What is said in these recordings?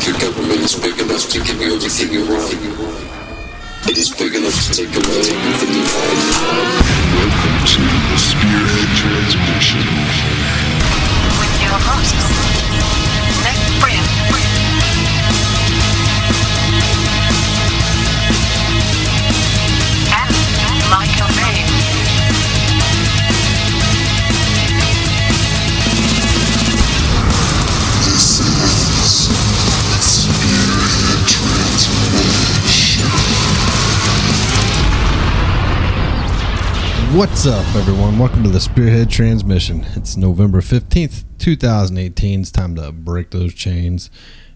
if your government is big enough to give you everything you want, it is big enough to take away everything you have. Welcome to the Spearhead Transmission. With your hosts, Nick Brand and Michael Ray. This is Spearhead Transmission. What's up, everyone? Welcome to the Spearhead Transmission. It's November 15th, 2018. It's time to break those chains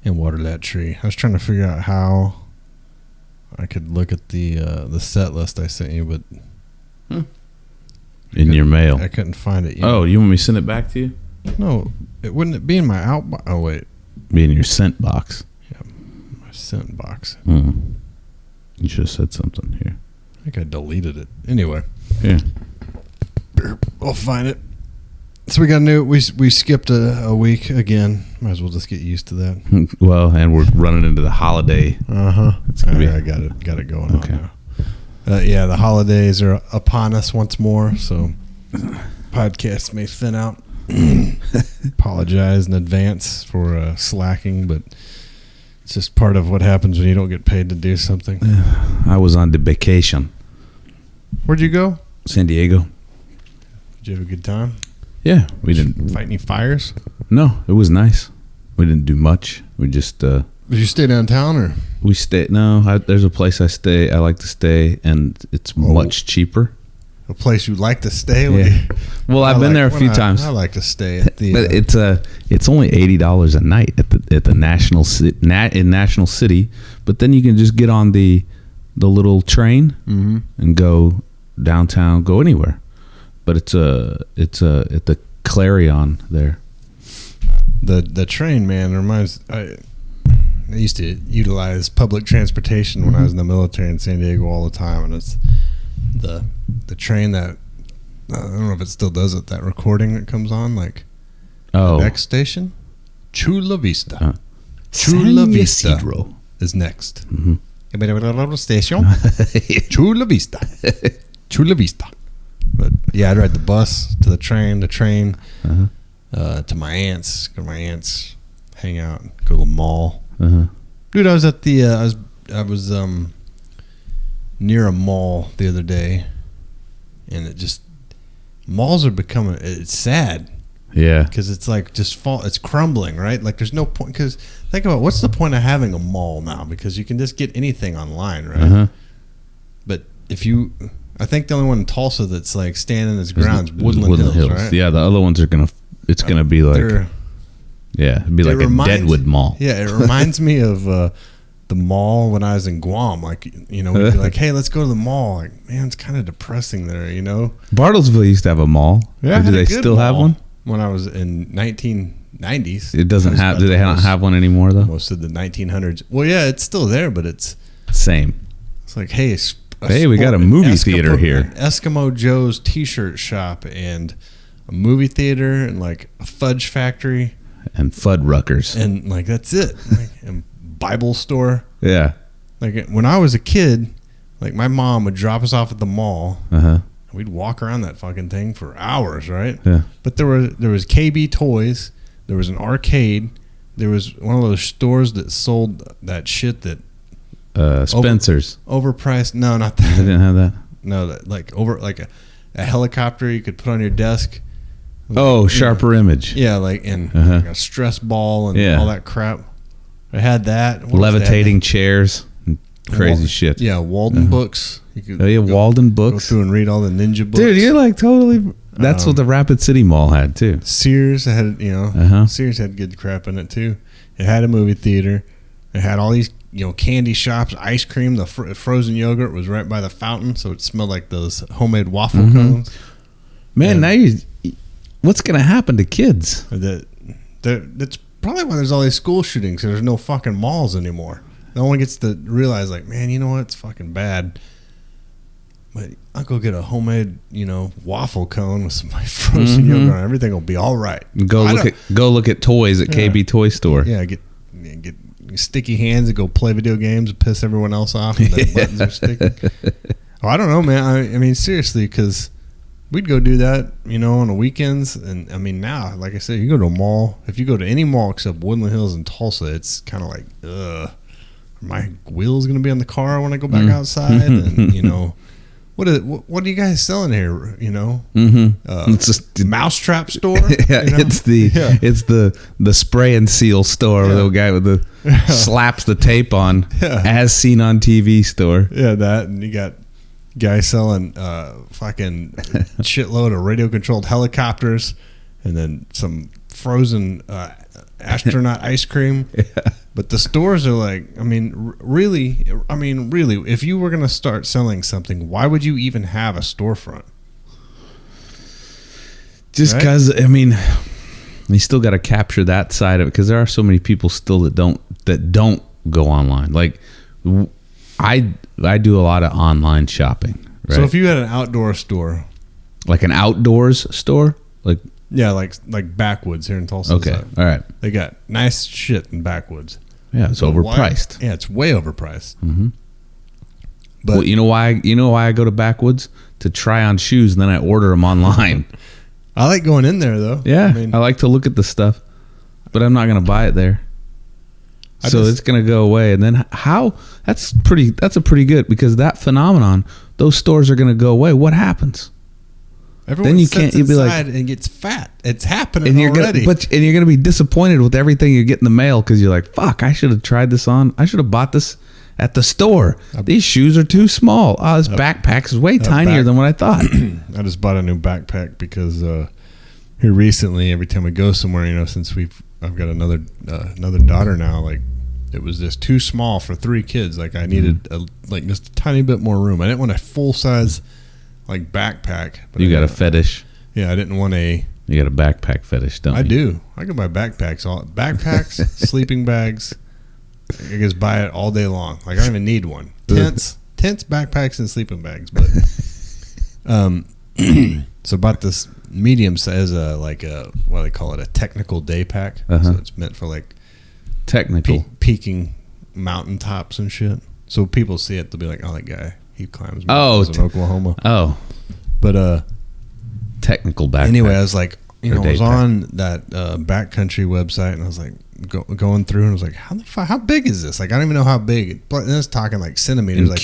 and water that tree. I was trying to figure out how I could look at the set list I sent you, but in your mail. I couldn't find it yet. Oh, you want me to send it back to you? No, wouldn't it be in my outbox? Oh, wait. Be in your sent box. Yeah, my sent box. Mm. You should have said something here. I think I deleted it. Anyway. Yeah. We'll find it. So we got we skipped a week again. Might as well just get used to that. Well, and we're running into the holiday. It's gonna be. I got it going on now. Yeah, the holidays are upon us once more, so podcasts may thin out. Apologize in advance for slacking, but it's just part of what happens when you don't get paid to do something. I was on the vacation. Where'd you go? San Diego. Did you have a good time? Yeah, we didn't Fight any fires? No, it was nice. We didn't do much. We just Did you stay downtown or? we stayed. No, there's a place I like to stay, and it's much cheaper. A place you like to stay? Yeah. Well, I've been there a few times. I like to stay at the. But it's only $80 a night at the National in National City. But then you can just get on the little train and go downtown, go anywhere. But it's at the Clarion there. The train, man, reminds. I used to utilize public transportation when I was in the military in San Diego all the time, and it's the train that I don't know if it still does it. That recording that comes on, like the next station, Chula Vista. Chula Vista Isidro is next. Mm-hmm. Station, Chula Vista, Chula Vista. But yeah, I'd ride the bus to the train to my aunt's. Go to my aunt's, hang out, go to the mall. Dude, I was at the I was near a mall the other day, and it just malls are becoming. It's sad. Yeah, because it's like it's crumbling, right? Like there's no point. Because think about what's the point of having a mall now? Because you can just get anything online, right? But I think the only one in Tulsa that's like standing its ground is Woodland Hills, right? Yeah, the other ones are it's gonna be like it'd be like a Deadwood mall. Yeah, it reminds me of the mall when I was in Guam. Like, you know, we'd be like, hey, let's go to the mall. Like, man, it's kind of depressing there, you know? Bartlesville used to have a mall. Yeah, do they still have one? When I was in 1990s. It doesn't have. Do they not have one anymore though? Most of the 1900s. Well, yeah, it's still there, but it's same. It's like, hey, we got a movie theater here. An Eskimo Joe's T-shirt shop and a movie theater and like a fudge factory and Fuddruckers and like that's it. Like, and Bible store. Yeah. Like when I was a kid, like my mom would drop us off at the mall. We'd walk around that fucking thing for hours, right? Yeah. But there was KB Toys, there was an arcade, there was one of those stores that sold that shit that Spencer's overpriced. No, not that. They didn't have that. No, that like a helicopter you could put on your desk. Oh, Sharper Image. Yeah, like like a stress ball and all that crap. I had that. Levitating chairs. Crazy shit. Yeah, Walden books. You could Walden books. Go through and read all the ninja books. Dude, you're like totally. That's what the Rapid City Mall had too. Sears had, Sears had good crap in it too. It had a movie theater. It had all these, candy shops, ice cream. The frozen yogurt was right by the fountain, so it smelled like those homemade waffle cones. Man, now what's gonna happen to kids? That's probably why there's all these school shootings. There's no fucking malls anymore. No one gets to realize, like, man, you know what? It's fucking bad. But I'll go get a homemade, waffle cone with some frozen yogurt on. Everything will be all right. Go look at toys at KB Toy Store. Yeah, get like sticky hands and go play video games and piss everyone else off, and the buttons are sticking. Oh, I don't know, man. I mean, seriously, because we'd go do that, on the weekends. And I mean, now, like I said, you go to a mall. If you go to any mall except Woodland Hills and Tulsa, it's kind of like, ugh. Are my wheels going to be on the car when I go back outside? And, what are you guys selling here? It's just mousetrap store. Yeah, it's the spray and seal store. Where the guy with the slaps the tape on, as seen on TV store. Yeah, that, and you got guys selling fucking shitload of radio controlled helicopters, and then some frozen astronaut ice cream. Yeah. But the stores are like, I mean, really, if you were going to start selling something, why would you even have a storefront? Just because, I mean, you still got to capture that side of it, because there are so many people still that don't go online. Like, I do a lot of online shopping. Right? So if you had an outdoor store, like an outdoors store, like Backwoods here in Tulsa. Okay, all right. They got nice shit in Backwoods. Yeah, it's overpriced. Yeah, it's way overpriced. Mm-hmm. But well, you know why I go to Backwoods? To try on shoes, and then I order them online. I like going in there though. Yeah, I like to look at the stuff, but I'm not going to buy it there. It's going to go away. And then that's a pretty good, because that phenomenon, those stores are going to go away. What happens? Everyone then you sits can't. You'd be like, and gets fat. It's happening and you're already. and you're gonna be disappointed with everything you get in the mail, because you're like, fuck, I should have tried this on. I should have bought this at the store. These shoes are too small. Oh, this backpack is way tinier than what I thought. I just bought a new backpack because here recently, every time we go somewhere, since I've got another daughter now, like, it was just too small for 3 kids. Like, I needed just a tiny bit more room. I didn't want a full size backpack. But you got a fetish. Yeah, I didn't want You got a backpack fetish, don't you? I do. I can buy backpacks, sleeping bags. I just buy it all day long. Like, I don't even need one. Tents, backpacks, and sleeping bags. But so bought this medium size, what do they call it, a technical day pack. So it's meant for technical peaking mountaintops and shit. So people see it, they'll be like, "Oh, that guy, he climbs mountains in Oklahoma." Oh, but technical backpack. Anyway, I was like, I was on that backcountry website, and I was like going through, and I was like, how big is this? Like, I don't even know how big. But it's talking like centimeters, like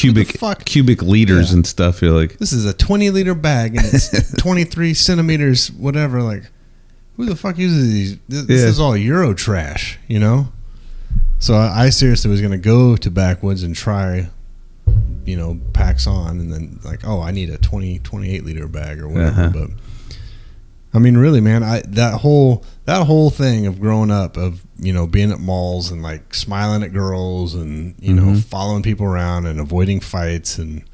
cubic liters and stuff. You're like, this is a 20-liter bag, and it's 23 centimeters, whatever. Like, who the fuck uses these? This is all Euro trash, So I seriously was going to go to Backwoods and try, packs on, and then I need a 28 liter bag or whatever. But I mean, really, man, that whole thing of growing up, of being at malls and smiling at girls and following people around and avoiding fights, and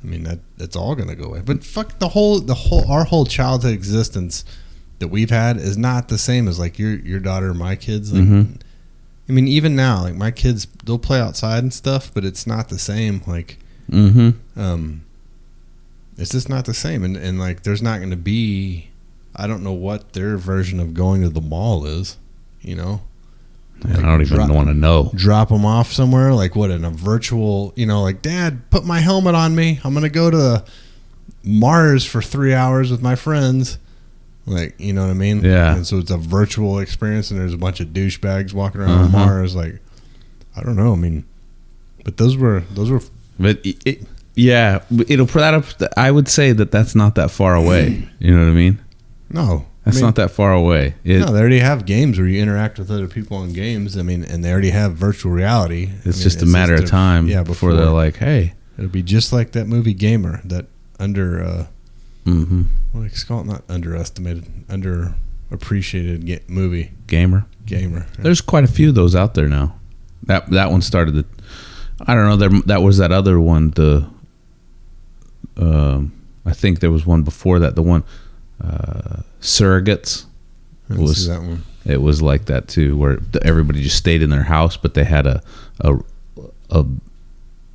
I mean that's all going to go away. But fuck our whole childhood existence that we've had is not the same as your daughter or my kids. I mean, even now, my kids, they'll play outside and stuff, but it's not the same. It's just not the same. And there's not going to be, I don't know what their version of going to the mall is, I don't even want to know. Drop them off somewhere, in a virtual, Dad, put my helmet on me. I'm going to go to Mars for 3 hours with my friends. You know what I mean? Yeah. And so it's a virtual experience, and there's a bunch of douchebags walking around on Mars. I don't know. I mean, but those were. But I would say that's not that far away. You know what I mean? No, that's not that far away. No, they already have games where you interact with other people on games. I mean, and they already have virtual reality. It's just a matter of time. Yeah, before they're like, hey, it'll be just like that movie Gamer, that what do they call it? Not underestimated, underappreciated movie. Gamer. Yeah. There's quite a few of those out there now. That one started I don't know. That was that other one. I think there was one before that. The one Surrogates. See that one. It was like that too, where everybody just stayed in their house, but they had a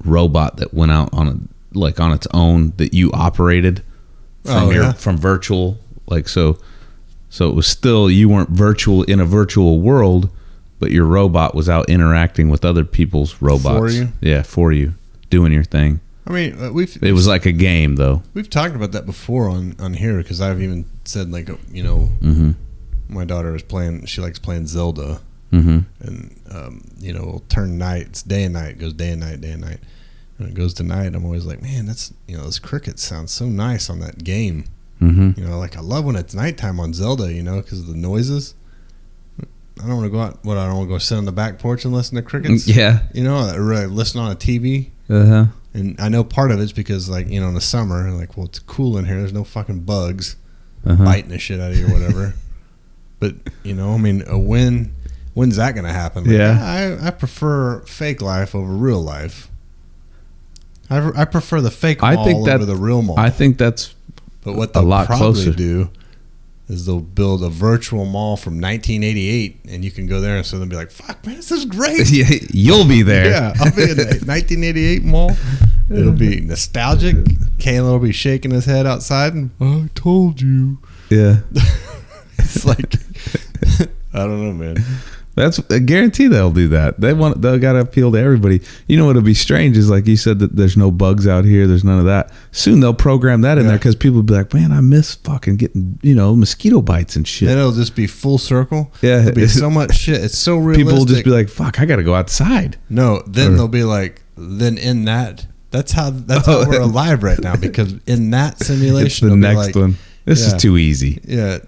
robot that went out on its own that you operated from virtual, so it was still, you weren't virtual in a virtual world, but your robot was out interacting with other people's robots. For you? Yeah, for you, doing your thing. I mean, It was like a game, though. we've talked about that before on here because I've even said like you know, my daughter is playing. She likes playing Zelda, and you know, it'll turn night. It's day and night. It goes day and night, day and night. When it goes to night, I'm always like, man, that's, you know, those crickets sound so nice on that game. You know, like I love when it's nighttime on Zelda, you know, because of the noises. I don't want to go out. I don't want to go sit on the back porch and listen to crickets. Yeah. You know, or listen on a TV. And I know part of it's because, like, you know, in the summer, like, well, it's cool in here. There's no fucking bugs biting the shit out of you or whatever. But, you know, I mean, when's that going to happen? Like, Yeah. I prefer fake life over real life. I prefer the fake mall over the real mall. I think that's but what they'll a lot probably closer. do is they'll build a virtual mall from 1988, and you can go there and so they'll be like, "Fuck, man, this is great." Yeah, you'll be there. Yeah, I'll be in the 1988 mall. It'll be nostalgic. Kayla will be shaking his head outside, and I told you. Yeah. It's like, I don't know, man. That's a guarantee they'll do that. They got to appeal to everybody. You know what'll be strange is, like you said, that there's no bugs out here. There's none of that. Soon they'll program that in there because people will be like, man, I miss fucking getting, you know, mosquito bites and shit. Then it'll just be full circle. Yeah. It'll be so much shit. It's so realistic. People will just be like, fuck, I got to go outside. No, then they'll be like, then in that, that's how we're alive right now, because in that simulation, It's the they'll be next like, one. This is too easy. Yeah.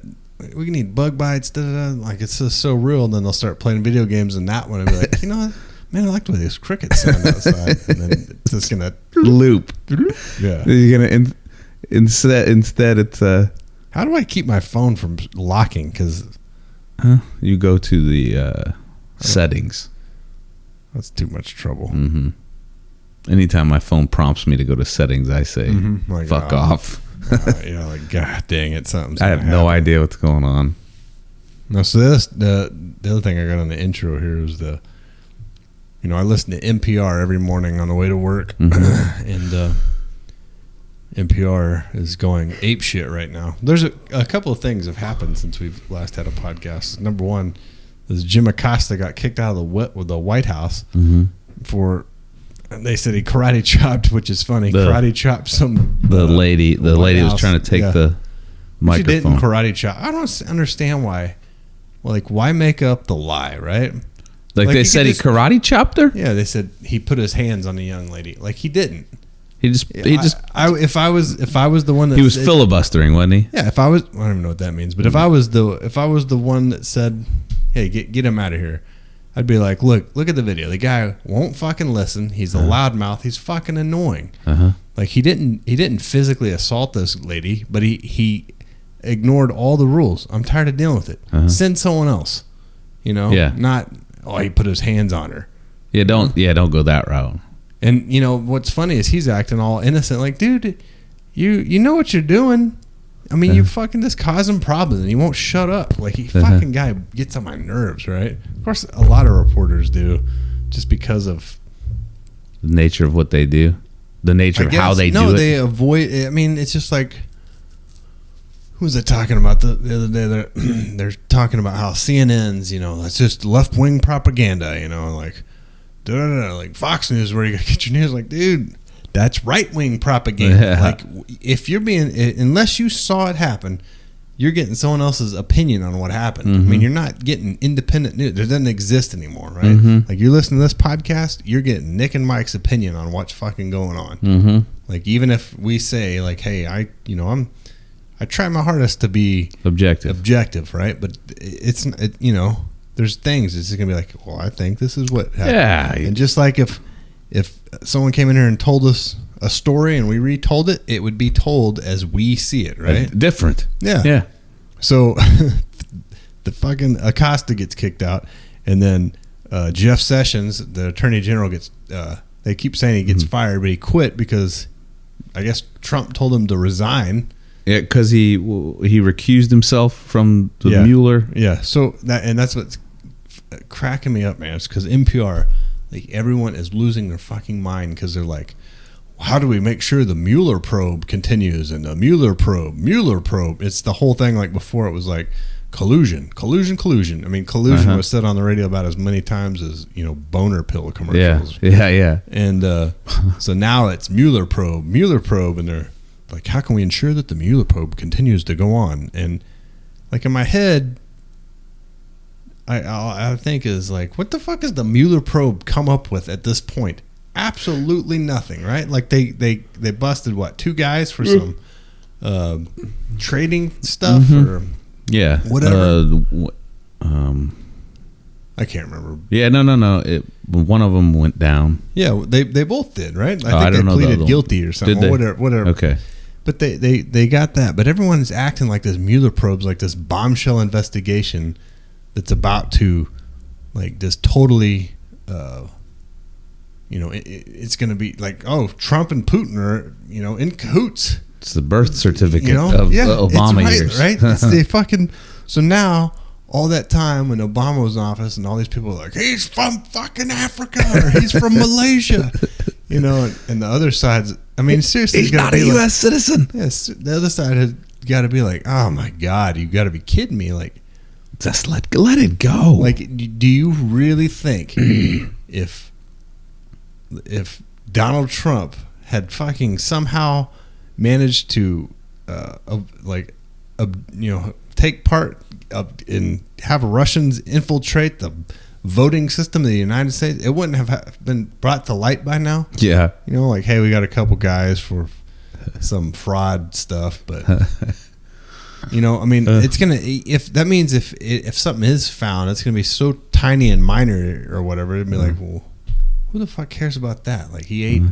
We need bug bites, like it's just so real. And then they'll start playing video games in that one and be like, you know what, man, I like the way these crickets sound outside. And then it's just gonna Loop. Yeah. You're gonna instead it's how do I keep my phone from locking? Because you go to the settings. that's too much trouble. Anytime my phone prompts me to go to settings, I say, Like, fuck off. Yeah, like, God dang it, something's I have no idea what's going on. No, so this the other thing I got on the intro here is you know, I listen to NPR every morning on the way to work, and NPR is going ape shit right now. There's a couple of things have happened since we've last had a podcast. Number one is Jim Acosta got kicked out of the White House for. They said he karate chopped, which is funny. Karate chopped some The lady was trying to take the microphone. She didn't karate chop. I don't understand why. Like, why make up the lie, right? Like they said he karate chopped her? Yeah, they said he put his hands on the young lady. Like, he didn't. He just If I was the one that he was filibustering, wasn't he? Yeah, if I was, I don't even know what that means, but if I was the one that said, "Hey, get him out of here," I'd be like, look at the video. The guy won't fucking listen. He's a loudmouth. He's fucking annoying. Like, he didn't physically assault this lady, but he ignored all the rules. I'm tired of dealing with it. Send someone else. You know? Yeah. Not, he put his hands on her. Yeah, don't go that route. And, you know, what's funny is he's acting all innocent. Like, dude, you know what you're doing. I mean, you fucking just causing problems, and he won't shut up. Like, he fucking guy gets on my nerves, right? Of course, a lot of reporters do, just because of the nature of what they do, the nature of how they do it. No, they avoid. I mean, it's just like, who was it talking about the other day? They're talking about how CNN's, you know, that's just left wing propaganda, you know, like, like Fox News, where you gotta get your news. Like, dude, that's right wing propaganda. Yeah. Like, if you're unless you saw it happen, you're getting someone else's opinion on what happened. I mean, you're not getting independent news. It doesn't exist anymore, right? Like, you're listening to this podcast, you're getting Nick and Mike's opinion on what's fucking going on. Like, even if we say, like, hey, I try my hardest to be objective, right? But it's you know, there's things it's gonna be like, well, I think this is what happened. Yeah. And just like if someone came in here and told us a story and we retold it, it would be told as we see it, right? Different. Yeah. So the fucking Acosta gets kicked out, and then Jeff Sessions, the Attorney General, gets. They keep saying he gets fired, but he quit because I guess Trump told him to resign. Yeah, because he recused himself from the Mueller. Yeah. So that's what's cracking me up, man. It's because NPR, like, everyone is losing their fucking mind because they're like, how do we make sure the Mueller probe continues? And the Mueller probe. It's the whole thing. Like, before it was like, collusion. I mean, collusion was said on the radio about as many times as boner pill commercials. Yeah. And so now it's Mueller probe, and they're like, how can we ensure that the Mueller probe continues to go on? And like in my head, I think is like, what the fuck is the Mueller probe come up with at this point? Absolutely nothing, right? Like they busted what, 2 guys for some trading stuff or whatever. I can't remember. Yeah, no. One of them went down. Yeah, they both did, right? I don't think know they the pleaded other one. guilty or something. Did they? Whatever. Okay. But they got that. But everyone's acting like this Mueller probe's like this bombshell investigation that's about to, like, just totally, it's going to be like, oh, Trump and Putin are, in cahoots. It's the birth certificate of Obama years. Right? It's the fucking. So now, all that time when Obama was in office and all these people are like, he's from fucking Africa or he's from Malaysia, and the other side's, I mean, seriously, He's not a U.S. citizen. Yes, the other side had got to be like, oh my God, you got to be kidding me. Like, just let it go. Like, do you really think if Donald Trump had fucking somehow managed to take part in have Russians infiltrate the voting system of the United States, it wouldn't have been brought to light by now? Yeah. Like, hey, we got a couple guys for some fraud stuff, but I mean, it's gonna, if that means if something is found, it's gonna be so tiny and minor or whatever. It'd be like, well, who the fuck cares about that? Like, he ate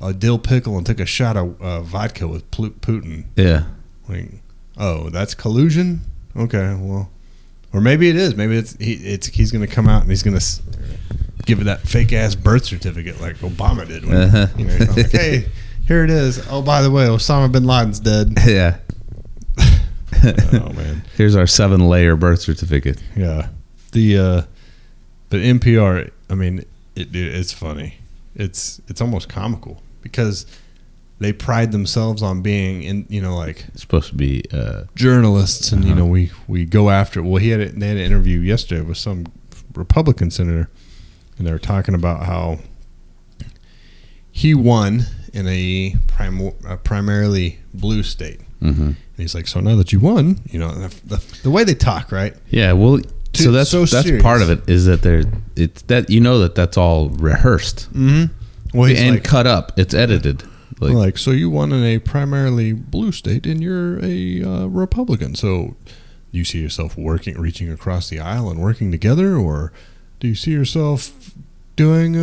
a dill pickle and took a shot of vodka with Putin. Yeah. Like, oh, that's collusion. Okay, well, or maybe it is. Maybe he's gonna come out and he's gonna give it that fake ass birth certificate like Obama did. When, he's like, hey, here it is. Oh, by the way, Osama bin Laden's dead. Yeah. Oh man. Here's our 7-layer birth certificate. Yeah. But NPR, I mean, it's funny. It's almost comical because they pride themselves on being like It's supposed to be journalists, and we go after it. Well, they had an interview yesterday with some Republican senator, and they were talking about how he won in a primarily blue state. Mm-hmm. And he's like, so now that you won, the way they talk, right? Yeah, well, so that's serious. part of it is that that's all rehearsed. Mm-hmm. Well, and cut up. It's edited. Like, so you won in a primarily blue state, and you're a Republican. So, do you see yourself reaching across the aisle and working together, or do you see yourself doing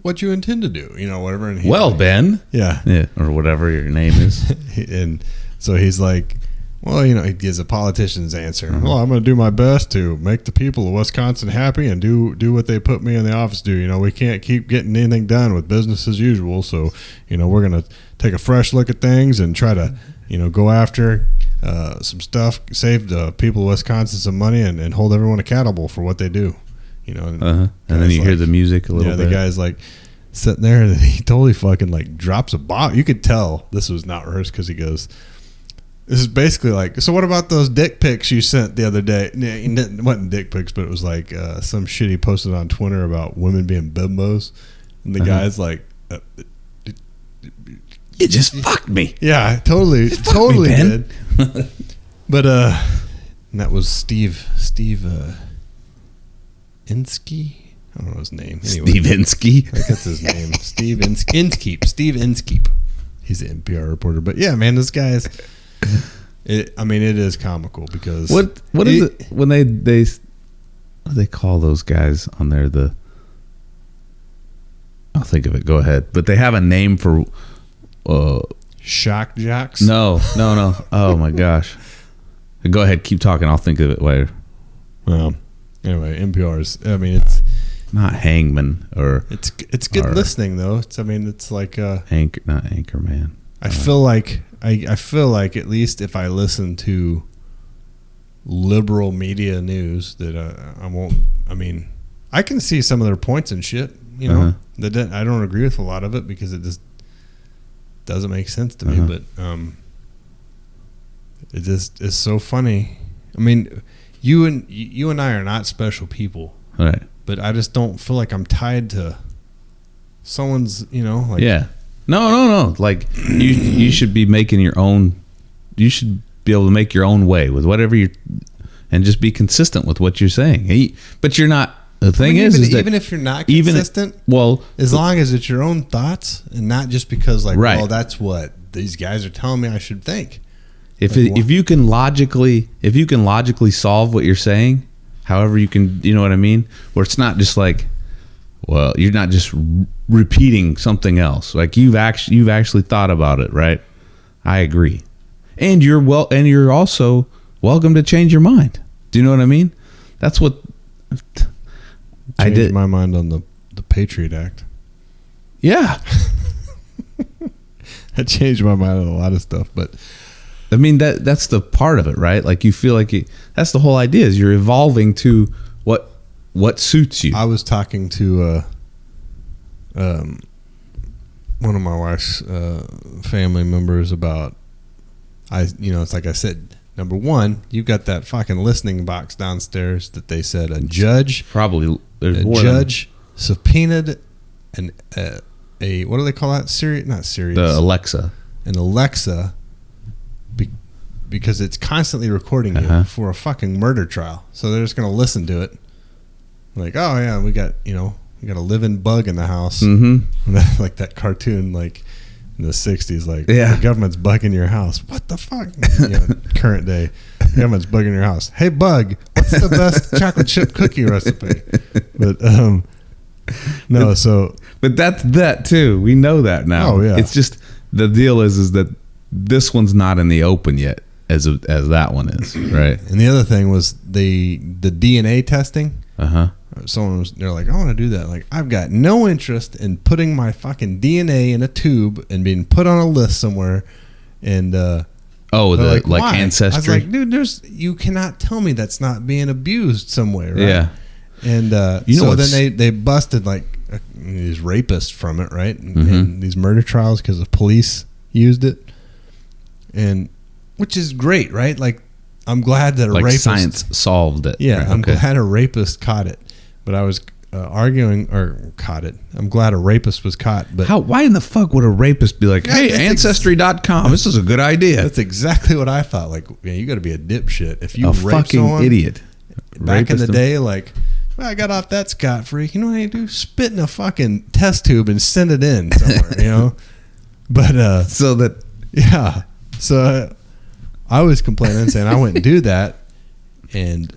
what you intend to do? Whatever. And Ben. Yeah, or whatever your name is. And so he's like, well, he gives a politician's answer. Mm-hmm. Well, I'm going to do my best to make the people of Wisconsin happy and do what they put me in the office to do. We can't keep getting anything done with business as usual. So, we're going to take a fresh look at things and try to, go after some stuff, save the people of Wisconsin some money and hold everyone accountable for what they do. And then you hear the music a little bit. The guy's like sitting there and he totally fucking like drops a bomb. You could tell this was not rehearsed because he goes, this is basically like, so what about those dick pics you sent the other day? It wasn't dick pics, but it was like some shit he posted on Twitter about women being bimbos. And the guy's like, you just fucked me. Yeah, totally did. But and that was Steve Inskeep. I don't know his name. Anyway, Steve Inskeep. I think that's his name. Steve Inskeep. Steve Inskeep. He's an NPR reporter. But yeah, man, this guy is. It is comical because what is it when they what do they call those guys on there? I'll think of it. Go ahead. But they have a name for shock jocks. No. Oh my gosh. Go ahead. Keep talking. I'll think of it later. Well, anyway, NPR's. It's not hangman or it's good listening though. It's like not anchor man. I feel like at least if I listen to liberal media news that I won't. I can see some of their points and shit. That I don't agree with a lot of it because it just doesn't make sense to me. But it just is so funny I mean, you and I are not special people, Right. but I just don't feel like I'm tied to someone's, like Yeah. No. Like you should be making your own. You should be able to make your own way with whatever you, and just be consistent with what you're saying. But you're not. The thing is that even if you're not even consistent, well, as long as it's your own thoughts and not just because Right. well, that's what these guys are telling me I should think. if you can logically solve what you're saying, however you can, you know what I mean, where it's not just like, well, you're not just repeating something else. Like you've actually thought about it, right? I agree, and you're also welcome to change your mind. Do you know what I mean? That's what I Changed did. my mind on the Patriot Act. Yeah, That changed my mind on a lot of stuff, but I mean that's the part of it, right? Like you feel like that's the whole idea, is you're evolving to what suits you. I was talking to one of my wife's family members about it's like I said, number one, you've got that fucking listening box downstairs that they said a judge There's more than subpoenaed a what do they call that? Not Sirius. the Alexa. An Alexa because it's constantly recording you Uh-huh. for a fucking murder trial. So they're just going to listen to it. Like, oh yeah, we got a living bug in the house. Mm-hmm. Like that cartoon, like in the 60s, like Yeah. the government's bugging your house. What the fuck? Current day, the government's bugging your house. Hey bug, what's the best chocolate chip cookie recipe? But no, so But that's that too. We know that now. Oh, yeah. It's just the deal is that this one's not in the open yet, as that one is, right? and the other thing was the DNA testing. Uh-huh. They're like, I want to do that. Like, I've got no interest in putting my fucking DNA in a tube and being put on a list somewhere. And Oh, they're the like why? ancestry. I was like, dude, you cannot tell me that's not being abused somewhere, right? Yeah. And You know so what's- then they busted like these rapists from it, right? And, Mm-hmm. and these murder trials because the police used it, and which is great, right? Like, I'm glad that a Like rapist science solved it. yeah, Right, I'm okay. glad a rapist caught it, but I was caught it. I'm glad a rapist was caught, but Why in the fuck would a rapist be like, Yeah, hey, that's Ancestry.com, this is a good idea? that's exactly what I thought. Like, yeah, you got to be a dipshit if you A rape fucking someone. idiot. Back in Rapist the day, like, well, I got off that scot free. You know what I do? Spit in a fucking test tube and send it in somewhere. But So that yeah, so I was complaining saying I wouldn't do that, and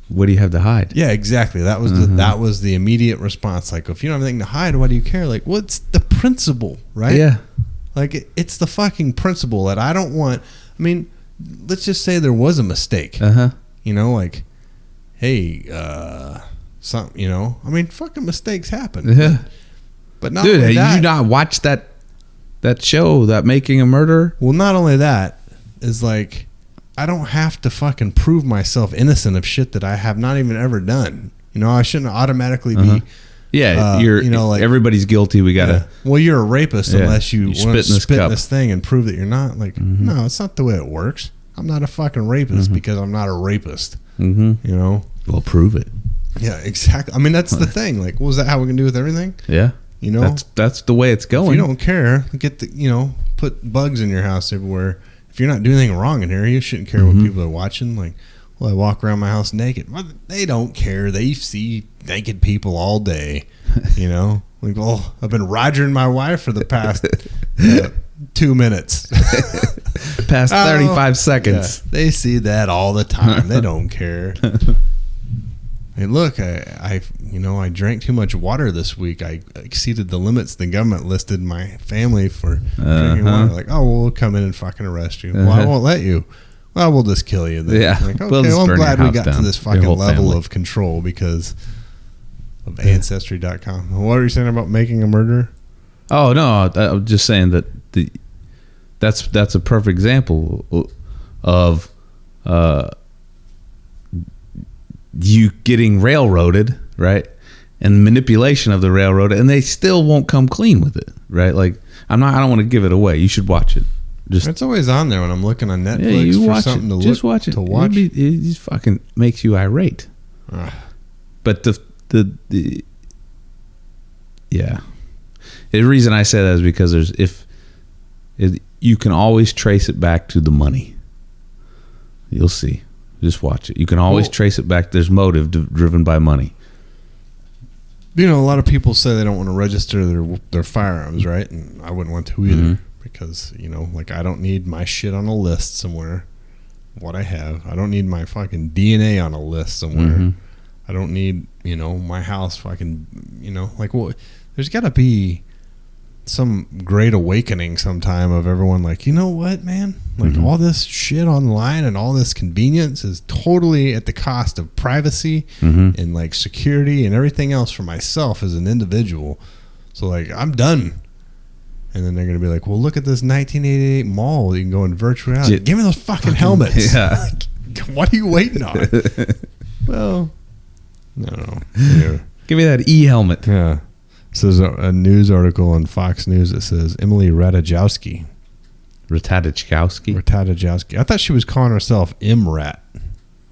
what do you have to hide? yeah, exactly. That was that was the immediate response. Like, if you don't have anything to hide, why do you care? Like, what's the principle, right? Yeah. Like, it's the fucking principle that I don't want. I mean, let's just say there was a mistake. Uh-huh. Like, hey, I mean, fucking mistakes happen. Yeah. But not Dude, only did that. you not watch that show, that Making a Murderer? Well, not only that is like, I don't have to fucking prove myself innocent of shit that I have not even ever done. I shouldn't automatically be. Yeah, you're like, everybody's guilty. We gotta. Yeah. Well, you're a rapist Yeah. unless you You want to spit in this spit in cup. this thing and prove that you're not. Like, no, it's not the way it works. I'm not a fucking rapist because I'm not a rapist. Mm-hmm. Well, prove it. Yeah, exactly. I mean, that's the thing. Like, was that how we can do with everything? Yeah. That's the way it's If going. you don't care, put bugs in your house everywhere. If you're not doing anything wrong in here, you shouldn't care what people are watching. Like, well, I walk around my house naked. Well, they don't care. They see naked people all day. Like, well, I've been rogering my wife for the past 2 minutes. Past Oh, 35 seconds. Yeah, they see that all the time. They don't care. Hey, look, I drank too much water this week. I exceeded the limits the government listed my family for drinking water. Like, oh, well, we'll come in and fucking arrest you. Well, I won't let you. Well, we'll just kill you then. Yeah. Like, okay, We'll just well, I'm burn glad your we house got to down. this Your fucking whole level family. of control because of Ancestry.com. What were you saying about making a murderer? Oh no, I was just saying that that's a perfect example of you getting railroaded, right? And manipulation of the railroad, and they still won't come clean with it, right? Like I don't want to give it away. You should watch it. It's always on there when I'm looking on Netflix yeah, you for watch something it. to Just look watch it. to watch. It just fucking makes you irate. Ugh. But the yeah, the reason I say that is because you can always trace it back to the money. You'll see. Just watch it. You can always trace it back. There's motive driven by money. You know, a lot of people say they don't want to register their firearms, right? And I wouldn't want to either because, you know, like I don't need my shit on a list somewhere, what I have. I don't need my fucking DNA on a list somewhere. I don't need, you know, my house fucking, you know, like, well, there's got to be some great awakening sometime of everyone like, you know what, man? Like all this shit online and all this convenience is totally at the cost of privacy and like security and everything else for myself as an individual. So like, I'm done. And then they're going to be like, well, look at this 1988 mall. You can go in virtual reality. Give me those fucking helmets. Yeah. Like, what are you waiting on? Well, no. Yeah. Give me that helmet. Yeah. So there's a news article on Fox News that says Emily Ratajkowski. I thought she was calling herself MRAT.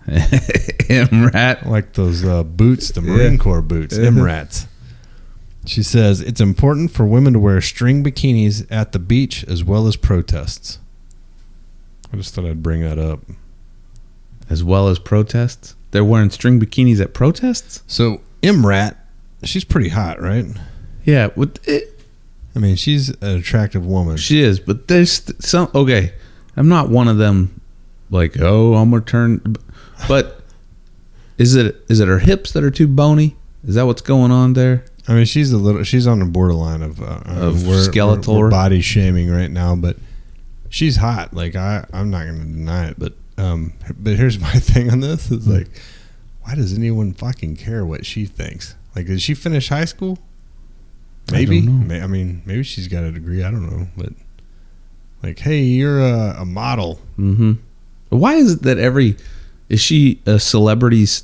MRAT. Like those boots, the Marine Corps boots, MRATs. She says it's important for women to wear string bikinis at the beach as well as protests. I just thought I'd bring that up. As well as protests? They're wearing string bikinis at protests? So MRAT, she's pretty hot, right? Yeah. I mean, she's an attractive woman. She is, but there's some... Okay, I'm not one of them like, oh, I'm going to turn... But is it her hips that are too bony? Is that what's going on there? I mean, she's on the borderline of skeletal we're body shaming right now, but she's hot. Like I'm not going to deny it, but here's my thing on this: is like, why does anyone fucking care what she thinks? Like, did she finish high school? Maybe. I mean, maybe she's got a degree. I don't know, but like, hey, you're a model. Mm-hmm. Why is it that is she a celebrity's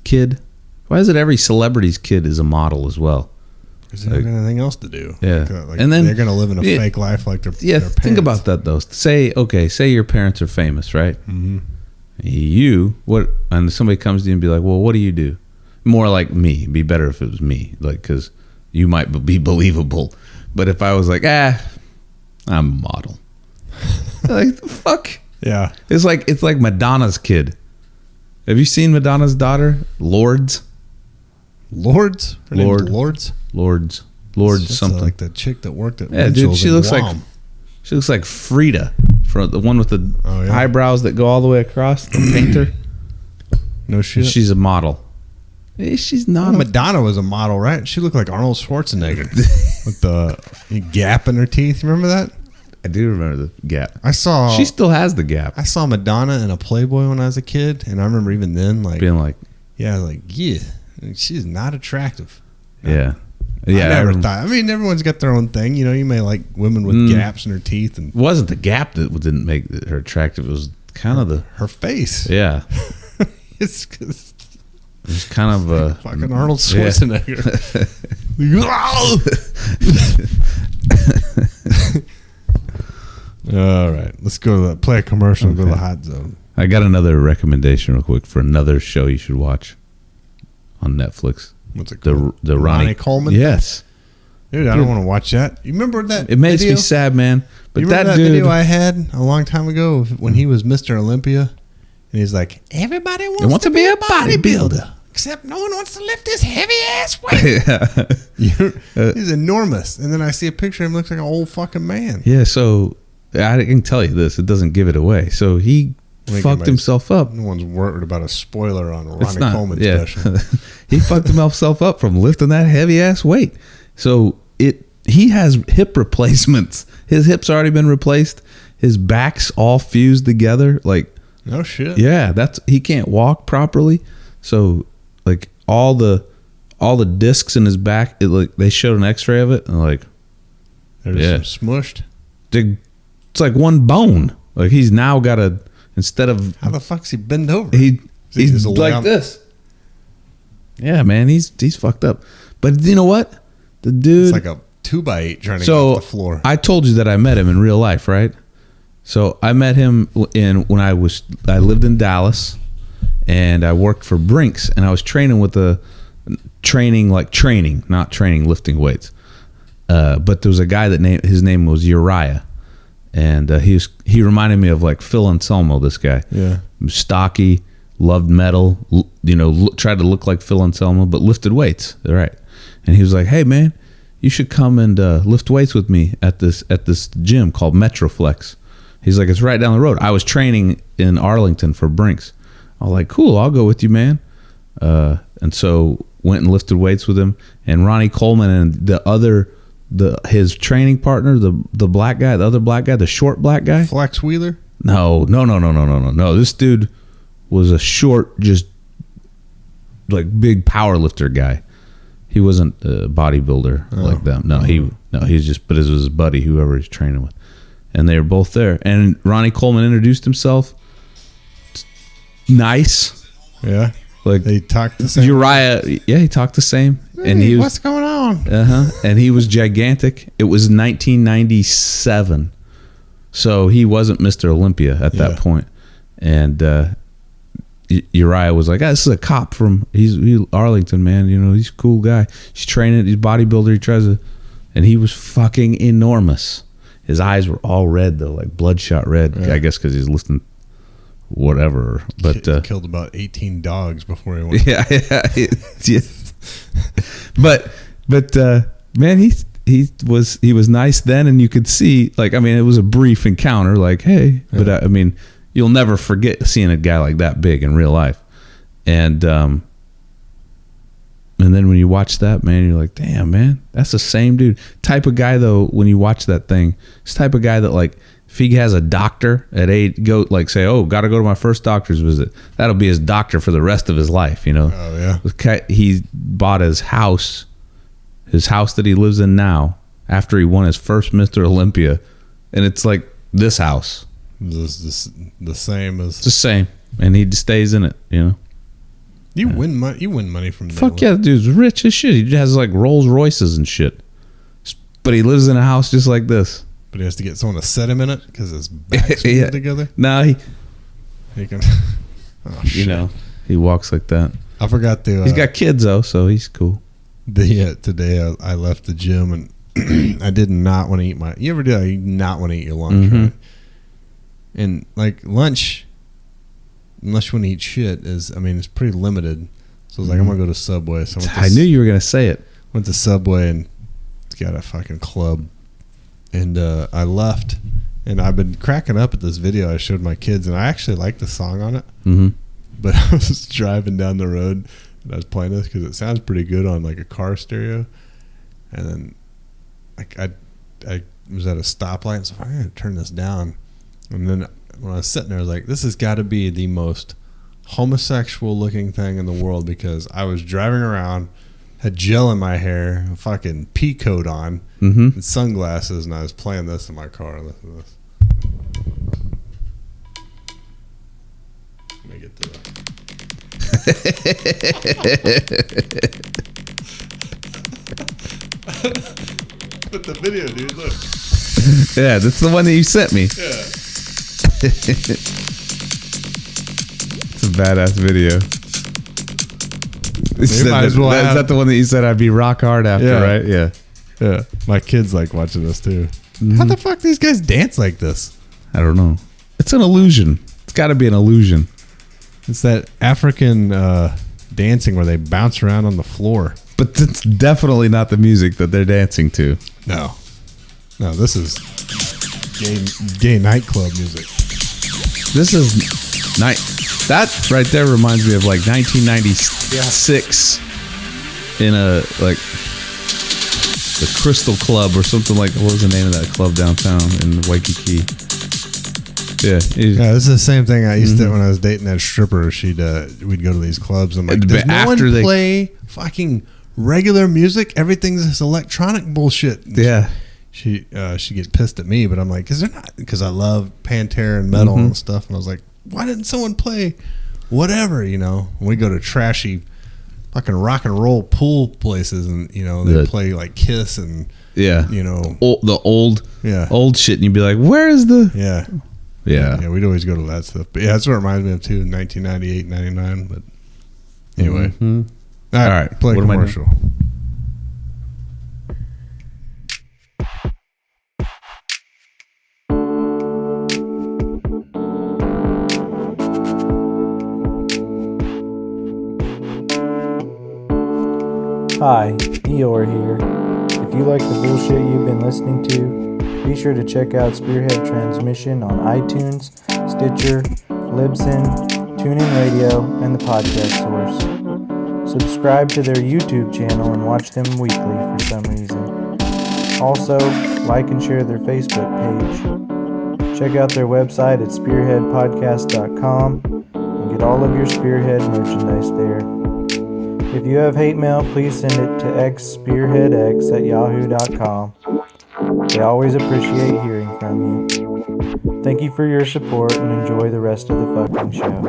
kid? Why is it every celebrity's kid is a model as well? Because they don't have anything else to do. Yeah. Like And then they're going to live in a fake life like their parents. Think about that though. Say your parents are famous, right? Mm-hmm. And somebody comes to you and be like, well, what do you do? More like me. It'd be better if it was me, like, because you might be believable. But if I was like, I'm a model. Like, the fuck? Yeah. It's like Madonna's kid. Have you seen Madonna's daughter, Lourdes? Her name's Lourdes. Lourdes something. Like the chick that worked at dude, she looks Guam. like Frida, from the one with the eyebrows that go all the way across. The painter. No shit. She's a model. She's not. Madonna was a model, right? She looked like Arnold Schwarzenegger with the gap in her teeth. You remember that? I do remember the gap. She still has the gap. I saw Madonna in a Playboy when I was a kid, and I remember even then, like, being like, she's not attractive. Yeah. I never thought. I mean, everyone's got their own thing. You know, you may like women with gaps in her teeth, and it wasn't the gap that didn't make her attractive. It was kind of her face. Yeah. It's kind of a fucking Arnold Schwarzenegger. All right, let's go to play a commercial and go to the hot zone. I got another recommendation real quick for another show you should watch on Netflix. What's it called? The Ronnie Coleman? Yes. Dude, I don't want to watch that. You remember that It makes video? me sad, man. But you remember that that dude, video I had a long time ago when he was Mr. Olympia? And he's like, everybody wants to be a bodybuilder. Except no one wants to lift this heavy ass weight. He's enormous. And then I see a picture of him, looks like an old fucking man. Yeah, so I can tell you this. It doesn't give it away. So he fucked himself up. No one's worried about a spoiler on a Ronnie Coleman special. He fucked himself up from lifting that heavy ass weight. So he has hip replacements. His hips already been replaced. His back's all fused together. Like, no shit. Yeah, he can't walk properly. So like all the discs in his back, they showed an X-ray of it and like they're just smushed. It's like one bone. Like he's now got instead of how the fuck's he bend over? He's like this. Yeah, man, he's fucked up. But you know what? The dude, it's like a 2x8 trying to get off the floor. I told you that I met him in real life, right? So I met him when I lived in Dallas, and I worked for Brinks, and I was training with not training lifting weights. But there was a guy his name was Uriah, and he reminded me of like Phil Anselmo. This guy, Yeah. Stocky, loved metal, tried to look like Phil Anselmo, but lifted weights. Right. And he was like, "Hey man, you should come and lift weights with me at this gym called Metroflex." He's like, "It's right down the road." I was training in Arlington for Brinks. I was like, "Cool, I'll go with you, man." And so went and lifted weights with him, and Ronnie Coleman and his training partner, the black guy, the other black guy, the short black guy. Flex Wheeler? No. This dude was a short, just like big power lifter guy. He wasn't a bodybuilder like them. No, he's just, but it was his buddy, whoever he's training with. And they were both there. And Ronnie Coleman introduced himself. Nice. Yeah. Like They talked the same. Uriah, yeah, he talked the same. Hey, and he was, what's going on? and he was gigantic. It was 1997. So he wasn't Mr. Olympia at that point. And Uriah was like, "This is a cop from he's Arlington, man. He's a cool guy. He's training. He's a bodybuilder. He tries to," and he was fucking enormous. His eyes were all red though, like bloodshot red. Yeah. I guess because he's listening, whatever. But Killed about 18 dogs before he went. yeah. But man, he was nice then, and you could see, like, I mean, it was a brief encounter, like, hey, but I mean, you'll never forget seeing a guy like that big in real life. And then when you watch that, man, you're like, damn, man, that's the same dude. Type of guy, though, when you watch that thing, it's the type of guy that, like, if he has a doctor at age, say, "Oh, got to go to my first doctor's visit." That'll be his doctor for the rest of his life, Oh, yeah. He bought his house that he lives in now, after he won his first Mr. Olympia, and it's like this house. This the same as. It's the same, and he stays in it, You win money. You win money from. Fuck yeah, the dude's rich as shit. He has like Rolls Royces and shit, but he lives in a house just like this. But he has to get someone to set him in it because his back's moved together. No, He can. Oh shit! he walks like that. I forgot to. He's got kids though, so he's cool. Today I left the gym and I did not want to eat you ever do that? You not want to eat your lunch, right? And like lunch, unless you want to eat shit, it's pretty limited. So I was like, I'm gonna go to Subway. So I knew you were gonna say it. Went to Subway and it's got a fucking club. And I left, and I've been cracking up at this video I showed my kids, and I actually like the song on it. Mm-hmm. But I was driving down the road, and I was playing this because it sounds pretty good on like a car stereo. And then, like I was at a stoplight, so I'm gonna turn this down. And then when I was sitting there, I was like, "This has got to be the most homosexual-looking thing in the world," because I was driving around, had gel in my hair, a fucking pea coat on, and sunglasses, and I was playing this in my car. Listen to this. Let me get to that. But the video, dude, look. Yeah, that's the one that you sent me. Yeah. It's a badass video. Might as well Is that the one that you said I'd be rock hard after, Yeah. right? Yeah. Yeah. My kids like watching this too. How the fuck these guys dance like this? I don't know. It's an illusion. It's got to be an illusion. It's that African dancing where they bounce around on the floor. But it's definitely not the music that they're dancing to. No, this is gay nightclub music. This is night. That right there reminds me of like 1996 in a like the Crystal Club or something like. What was the name of that club downtown in Waikiki? Yeah, Yeah, this is the same thing I used to when I was dating that stripper. We'd go to these clubs and like, But does no one after they- play fucking regular music? Everything's this electronic bullshit. Yeah. She get pissed at me, but I'm like, because I love Pantera and metal and stuff, and I was like, why didn't someone play whatever? We go to trashy fucking rock and roll pool places, and they play like Kiss and Yeah. the the old Yeah. old shit, and you'd be like, where is the yeah. Yeah. we'd always go to that stuff. But yeah, that's what it reminds me of too. 1998, 99. But anyway, all right, play What am I doing? commercial. Hi, Eeyore here. If you like the bullshit you've been listening to, be sure to check out Spearhead Transmission on iTunes, Stitcher, Libsyn, TuneIn Radio, and the podcast source. Subscribe to their YouTube channel and watch them weekly for some reason. Also, like and share their Facebook page. Check out their website at spearheadpodcast.com and get all of your Spearhead merchandise there. If you have hate mail, please send it to xspearheadx@yahoo.com. They always appreciate hearing from you. Thank you for your support and enjoy the rest of the fucking show.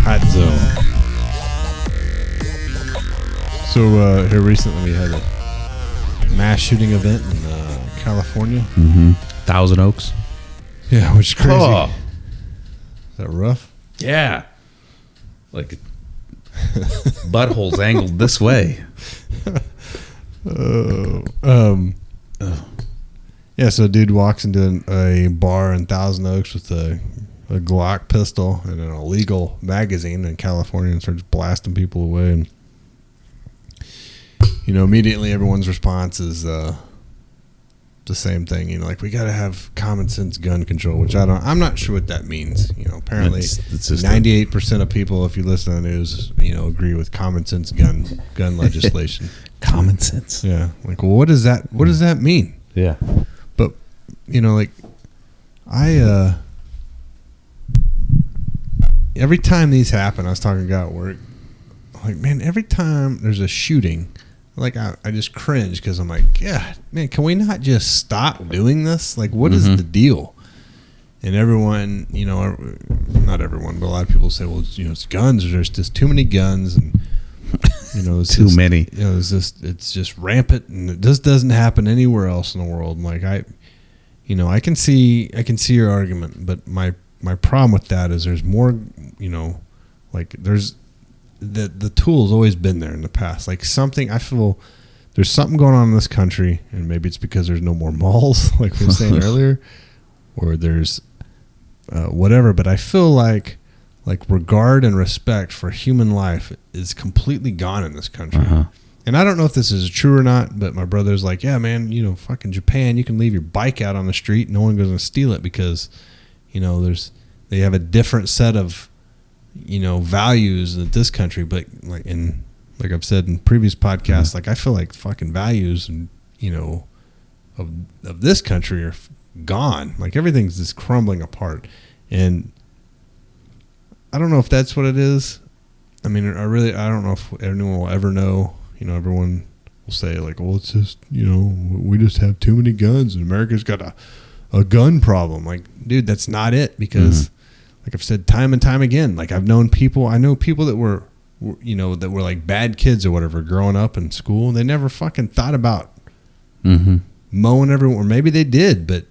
Hot zone. So here recently we had a mass shooting event in California. Thousand Oaks. Yeah, which is crazy. Oh. Is that rough? Yeah. Like buttholes angled this way. Yeah, so a dude walks into a bar in Thousand Oaks with a Glock pistol and an illegal magazine in California and starts blasting people away. And, immediately everyone's response is the same thing. Like, we got to have common sense gun control, which I'm not sure what that means. Apparently It's just 98% of people, if you listen to the news, agree with common sense gun legislation. Common sense. Yeah. Like, well, what does that mean? Yeah. But like I every time these happen, I was talking to a guy at work, like, man, every time there's a shooting, like I just cringe because I'm like, God, man, can we not just stop doing this? Like, what is the deal? And everyone, not everyone, but a lot of people say, well, it's guns. There's just too many guns, and it's Too just, many. it's just rampant, and it just doesn't happen anywhere else in the world. And like I can see your argument, but my problem with that is there's more, like there's the tool's always been there in the past. Like I feel there's something going on in this country, and maybe it's because there's no more malls, like we were saying earlier, or there's whatever. But I feel like regard and respect for human life is completely gone in this country. And I don't know if this is true or not, but my brother's like, yeah, man, fucking Japan, you can leave your bike out on the street, no one goes and steal it because, they have a different set of, values in this country. But like I've said in previous podcasts, like I feel like fucking values and, of this country are gone. Like everything's just crumbling apart. And I don't know if that's what it is. I mean, I don't know if anyone will ever know. Everyone will say like, well, it's just, we just have too many guns and America's got a gun problem. Like, dude, that's not it. Because like I've said time and time again, like I know people that were like bad kids or whatever growing up in school. They never fucking thought about mowing everyone, or maybe they did, but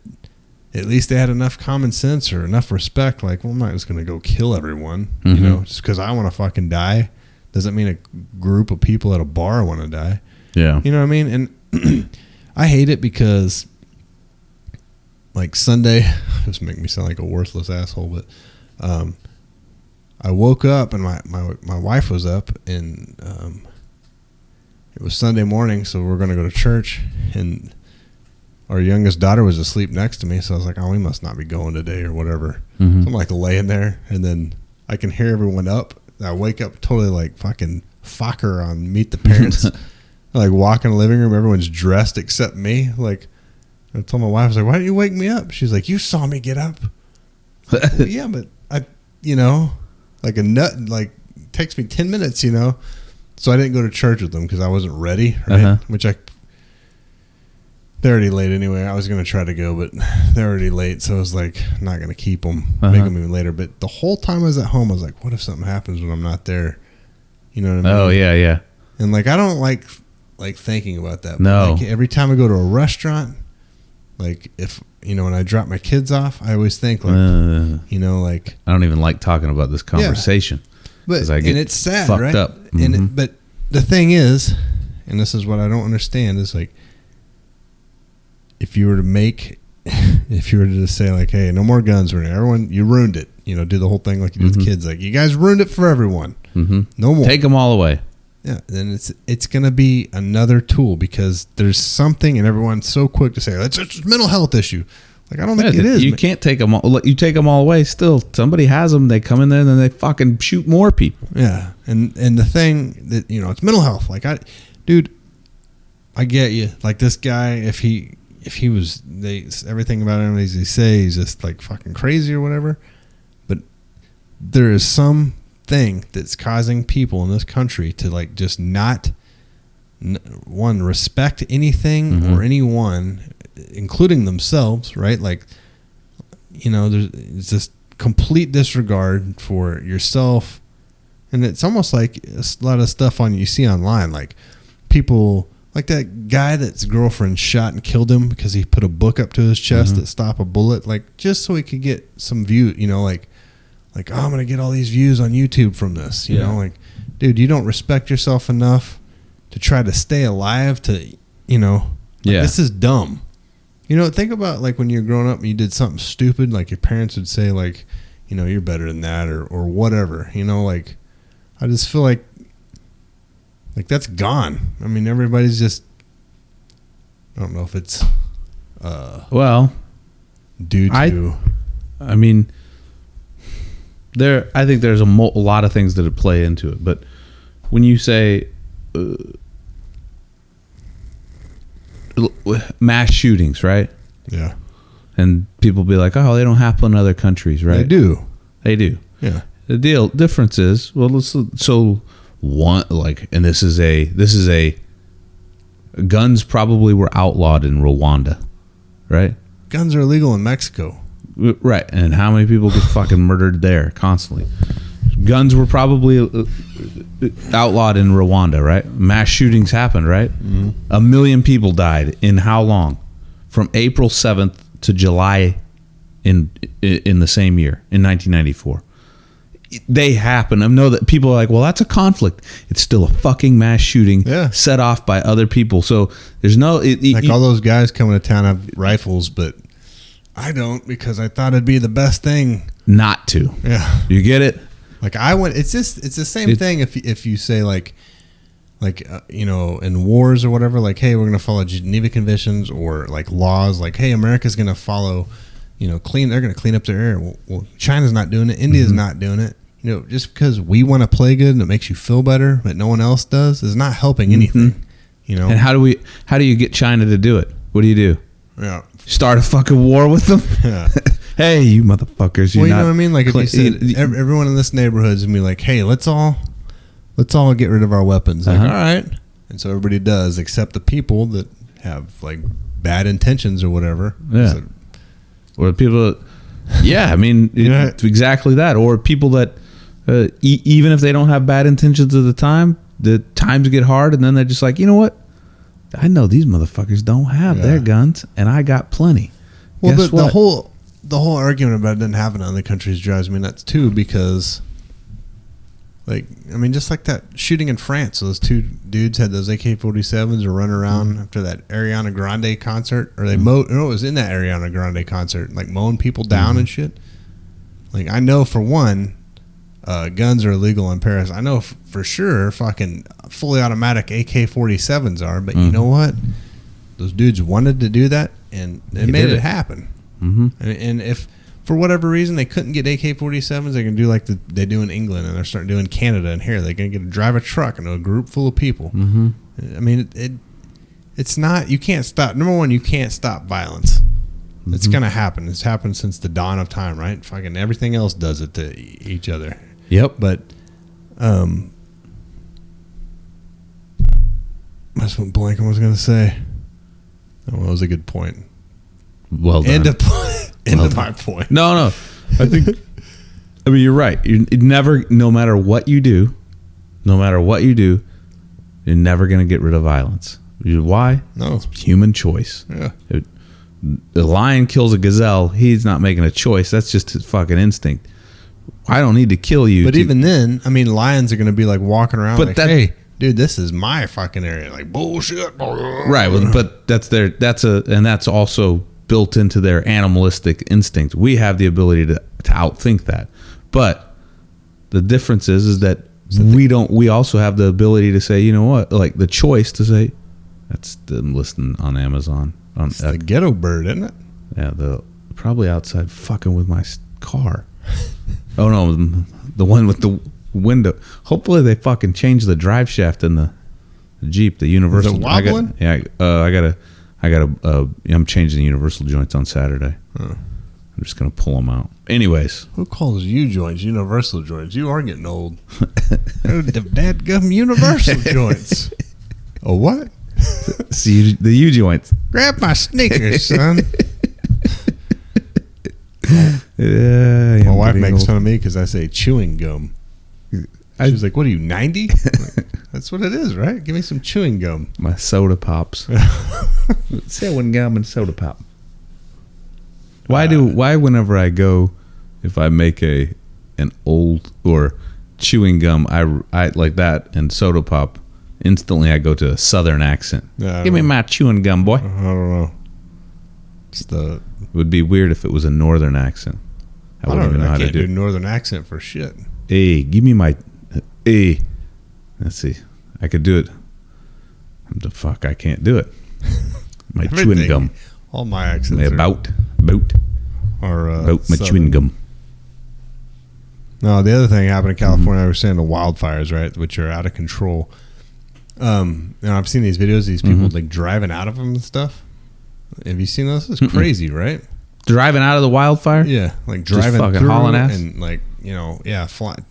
at least they had enough common sense or enough respect. Like, well, I'm not just going to go kill everyone, just because I want to fucking die. Doesn't mean a group of people at a bar want to die. Yeah. You know what I mean? And I hate it because, like, Sunday, this make me sound like a worthless asshole, but I woke up and my wife was up, and it was Sunday morning, so we're going to go to church, and our youngest daughter was asleep next to me, so I was like, oh, we must not be going today or whatever. So I'm like laying there, and then I can hear everyone up. I wake up totally like fucking Fokker on Meet the Parents. I like walk in the living room, everyone's dressed except me. Like, I told my wife, I was like, why didn't you wake me up? She's like, you saw me get up. Well, yeah, but you know, like a nut. Like takes me 10 minutes, you know. So I didn't go to church with them because I wasn't ready. Right? They're already late anyway. I was gonna try to go, but they're already late, so I was like, not gonna keep them. Make them even later. But the whole time I was at home, I was like, what if something happens when I'm not there? You know what I mean? Oh yeah. And like I don't like thinking about that. No. Like, every time I go to a restaurant, like if you know when I drop my kids off, I always think like you know like I don't even like talking about this conversation. But I get and it's sad, fucked right? up. But the thing is, and this is what I don't understand is like if you were to just say like, hey, no more guns, or everyone, you ruined it. You know, do the whole thing like you do with kids. Like you guys ruined it for everyone. No more. Take them all away. Yeah, then it's going to be another tool because there's something, and everyone's so quick to say it's a mental health issue. Like I don't think it is. You can't take them all. You take them all away. Still, somebody has them. They come in there and then they fucking shoot more people. Yeah, and the thing that you know, it's mental health. Like dude, I get you. Like this guy, if he was everything about him as he say he's just like fucking crazy or whatever. But there is some thing that's causing people in this country to like just not one respect anything or anyone, including themselves, right? Like you know, it's just complete disregard for yourself, and it's almost like a lot of stuff you see online, like people like that guy that's girlfriend shot and killed him because he put a book up to his chest that stopped a bullet, like just so he could get some view, you know, like oh, I'm gonna get all these views on YouTube from this, you know, like dude, you don't respect yourself enough to try to stay alive to, you know, like, this is dumb. You know, think about like when you're growing up and you did something stupid, like your parents would say like, you know, you're better than that or whatever, you know, like I just feel like that's gone. I mean, everybody's just, I don't know if it's due to I mean, I think there's a lot of things that play into it, but when you say mass shootings, right? Yeah. And people be like, oh, they don't happen in other countries, right? They do. Yeah. The difference is, well, and this is a guns probably were outlawed in Rwanda, right? Guns are illegal in Mexico. Right. And how many people get fucking murdered there constantly? Guns were probably outlawed in Rwanda, right? Mass shootings happened, right? 1 million people died in how long? From April 7th to July in the same year, in 1994. They happen. I know that people are like, well, that's a conflict. It's still a fucking mass shooting set off by other people. So there's no... all those guys coming to town have rifles, but I don't because I thought it'd be the best thing not to. Yeah. You get it? Like it's the same thing if you say like you know, in wars or whatever, like, hey, we're going to follow Geneva Conventions or like laws, like, hey, America's going to follow, you know, they're going to clean up their air. Well, China's not doing it. India's not doing it. You know, just because we want to play good and it makes you feel better, but no one else does, is not helping anything. You know. And how do you get China to do it? What do you do? Yeah. Start a fucking war with them? Yeah. Hey, you motherfuckers! Well, you know what I mean? Like if you said everyone in this neighborhood is gonna be like, hey, let's all get rid of our weapons. Like, all right. And so everybody does, except the people that have like bad intentions or whatever. Yeah. Or people. Yeah, I mean, it's exactly that. Or people that, even if they don't have bad intentions at the times get hard, and then they're just like, you know what? I know these motherfuckers don't have their guns, and I got plenty. Well, the whole argument about it didn't happen in other countries drives me nuts too, because, like, I mean, just like that shooting in France, those two dudes had those AK-47s or run around after that Ariana Grande concert, or they it was in that Ariana Grande concert, like mowing people down and shit. Like, I know for one, guns are illegal in Paris. I know for sure fucking fully automatic AK-47s are, but you know what? Those dudes wanted to do that, and they made it happen. And if for whatever reason they couldn't get AK-47s, they can do like they do in England, and they're starting to do in Canada and here. They're going to drive a truck into a group full of people. I mean, it's not, you can't stop. Number one, you can't stop violence. It's gonna happen. It's happened since the dawn of time, right? Fucking everything else does it to each other. Yep. But I just went blank. I was gonna say. Oh, that was a good point. Well done. End of my point. No. I think. I mean, you're right. You never, no matter what you do, you're never gonna get rid of violence. Why? No. It's human choice. Yeah. The lion kills a gazelle. He's not making a choice. That's just his fucking instinct. I don't need to kill you. But even then, I mean, lions are going to be like walking around But like, that- hey, dude, this is my fucking area. Like, bullshit. right. But that's also built into their animalistic instinct. We have the ability to outthink that. But the difference is that we also have the ability to say, you know what, like the choice to say, that's them listing on Amazon. It's the ghetto bird, isn't it? Yeah, probably outside fucking with my car. Oh no, the one with the window. Hopefully they fucking change the drive shaft in the Jeep, the universal. Is it wobbling? I'm changing the universal joints on Saturday. I'm just gonna pull them out. Anyways, Who calls you joints universal joints? You are getting old. The dadgum universal joints. Oh, what? see the U joints. Grab my sneakers, son. Yeah, My wife makes fun of me because I say chewing gum. She's like, what are you, 90? That's what it is, right? Give me some chewing gum. My soda pops. Chewing gum and soda pop. Why whenever I go, if I make an old or chewing gum, I like that and soda pop, instantly I go to a southern accent. Give me my chewing gum, boy. I don't know. It would be weird if it was a northern accent. I wouldn't even know how to can't do do it. northern accent for shit. Hey, give me my hey. Let's see. I could do it. The fuck, I can't do it. My chewing Everything, gum. All my accents My are about my southern. chewing gum. No, the other thing happened in California, I was saying the wildfires, right, which are out of control. I've seen these videos, these people like driving out of them and stuff. Have you seen those? It's crazy, right? Driving out of the wildfire? Yeah, like driving fucking through hauling ass? and like,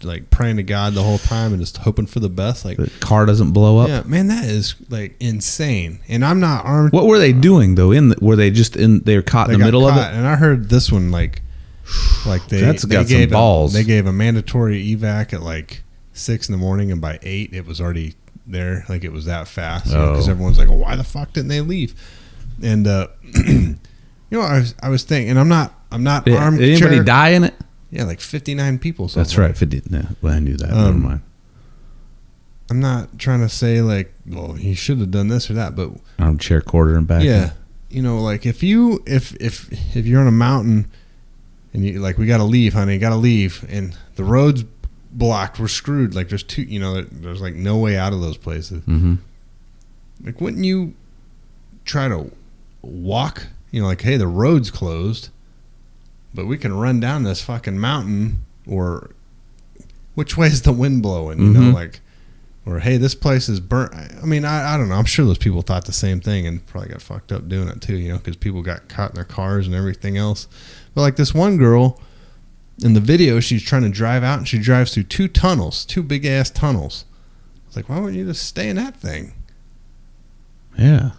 like praying to God the whole time and just hoping for the best. Like, The car doesn't blow up? yeah, man, that is like insane. And I'm not armed. What were they doing though? Were they just they were caught in the got middle caught, of it? And I heard this one like That's got some gave balls. They gave a mandatory evac at like 6 a.m, and by 8 it was already there. Like it was that fast because everyone's like, well, why the fuck didn't they leave? And I was thinking, and I'm not armed. Did anybody die in it? Yeah, like 59 people. That's right. 50. No, well, I knew that. Never mind. I'm not trying to say like, well, he should have done this or that, but Armchair quarter and back. yeah, like if you're on a mountain and you like, we got to leave, honey, got to leave, and the road's blocked, we're screwed. Like there's there's like no way out of those places. Mm-hmm. Like, wouldn't you try to walk? Like, hey, the road's closed, but we can run down this fucking mountain, or which way is the wind blowing? Or hey, this place is burnt. I mean, I don't know. I'm sure those people thought the same thing and probably got fucked up doing it too, because people got caught in their cars and everything else. But like this one girl in the video, she's trying to drive out and she drives through two big ass tunnels. It's like, why wouldn't you just stay in that thing? Yeah.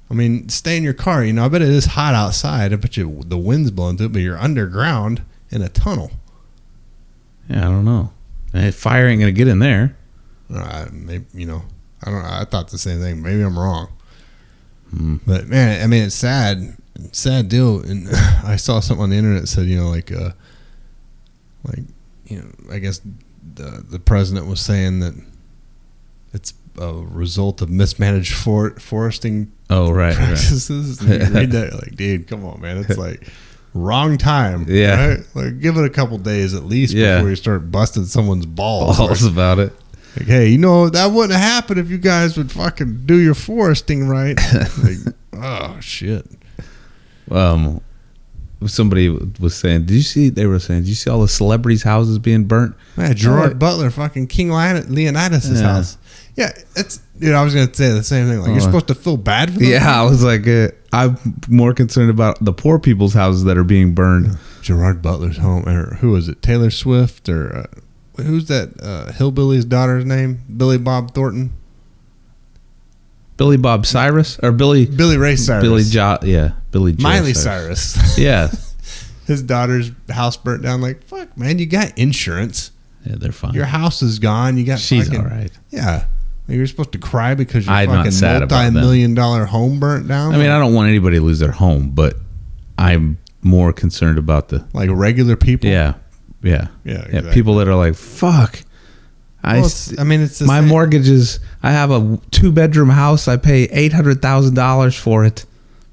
I mean, stay in your car. I bet it is hot outside. I bet you the wind's blowing through it, but you're underground in a tunnel. Yeah, I don't know. Fire ain't gonna get in there. Maybe, I don't know. I thought the same thing. Maybe I'm wrong. But man, I mean, it's sad deal. And I saw something on the internet that said, I guess the president was saying that it's a result of mismanaged foresting. Oh, right. practices. And you read that, like, dude, come on, man. It's like wrong time. Yeah. Right? Like, give it a couple days at least before you start busting someone's balls. About it. Like, hey, that wouldn't happen if you guys would fucking do your foresting right. Like, oh shit. Somebody was saying, did you see all the celebrities' houses being burnt? Man, Gerard Butler, fucking King Leonidas' house. Yeah, I was gonna say the same thing. Like, you're supposed to feel bad for them. Yeah, I was like, I'm more concerned about the poor people's houses that are being burned. Gerard Butler's home, or who was it? Taylor Swift, or who's that hillbilly's daughter's name? Billy Bob Thornton, Billy Bob Cyrus or Billy Ray Cyrus, Billy Joe Miley Cyrus. Yeah, His daughter's house burnt down. Like, fuck, man, you got insurance. yeah, they're fine. Your house is gone. You got She's fucking, all right. Yeah. You're supposed to cry because your I'm not fucking sad about that. multi-million-dollar home burnt down. I mean, I don't want anybody to lose their home, but I'm more concerned about the like regular people. yeah. Exactly. People that are like, fuck. Well, it's the my same. mortgage is. I have a 2-bedroom house. I pay $800,000 for it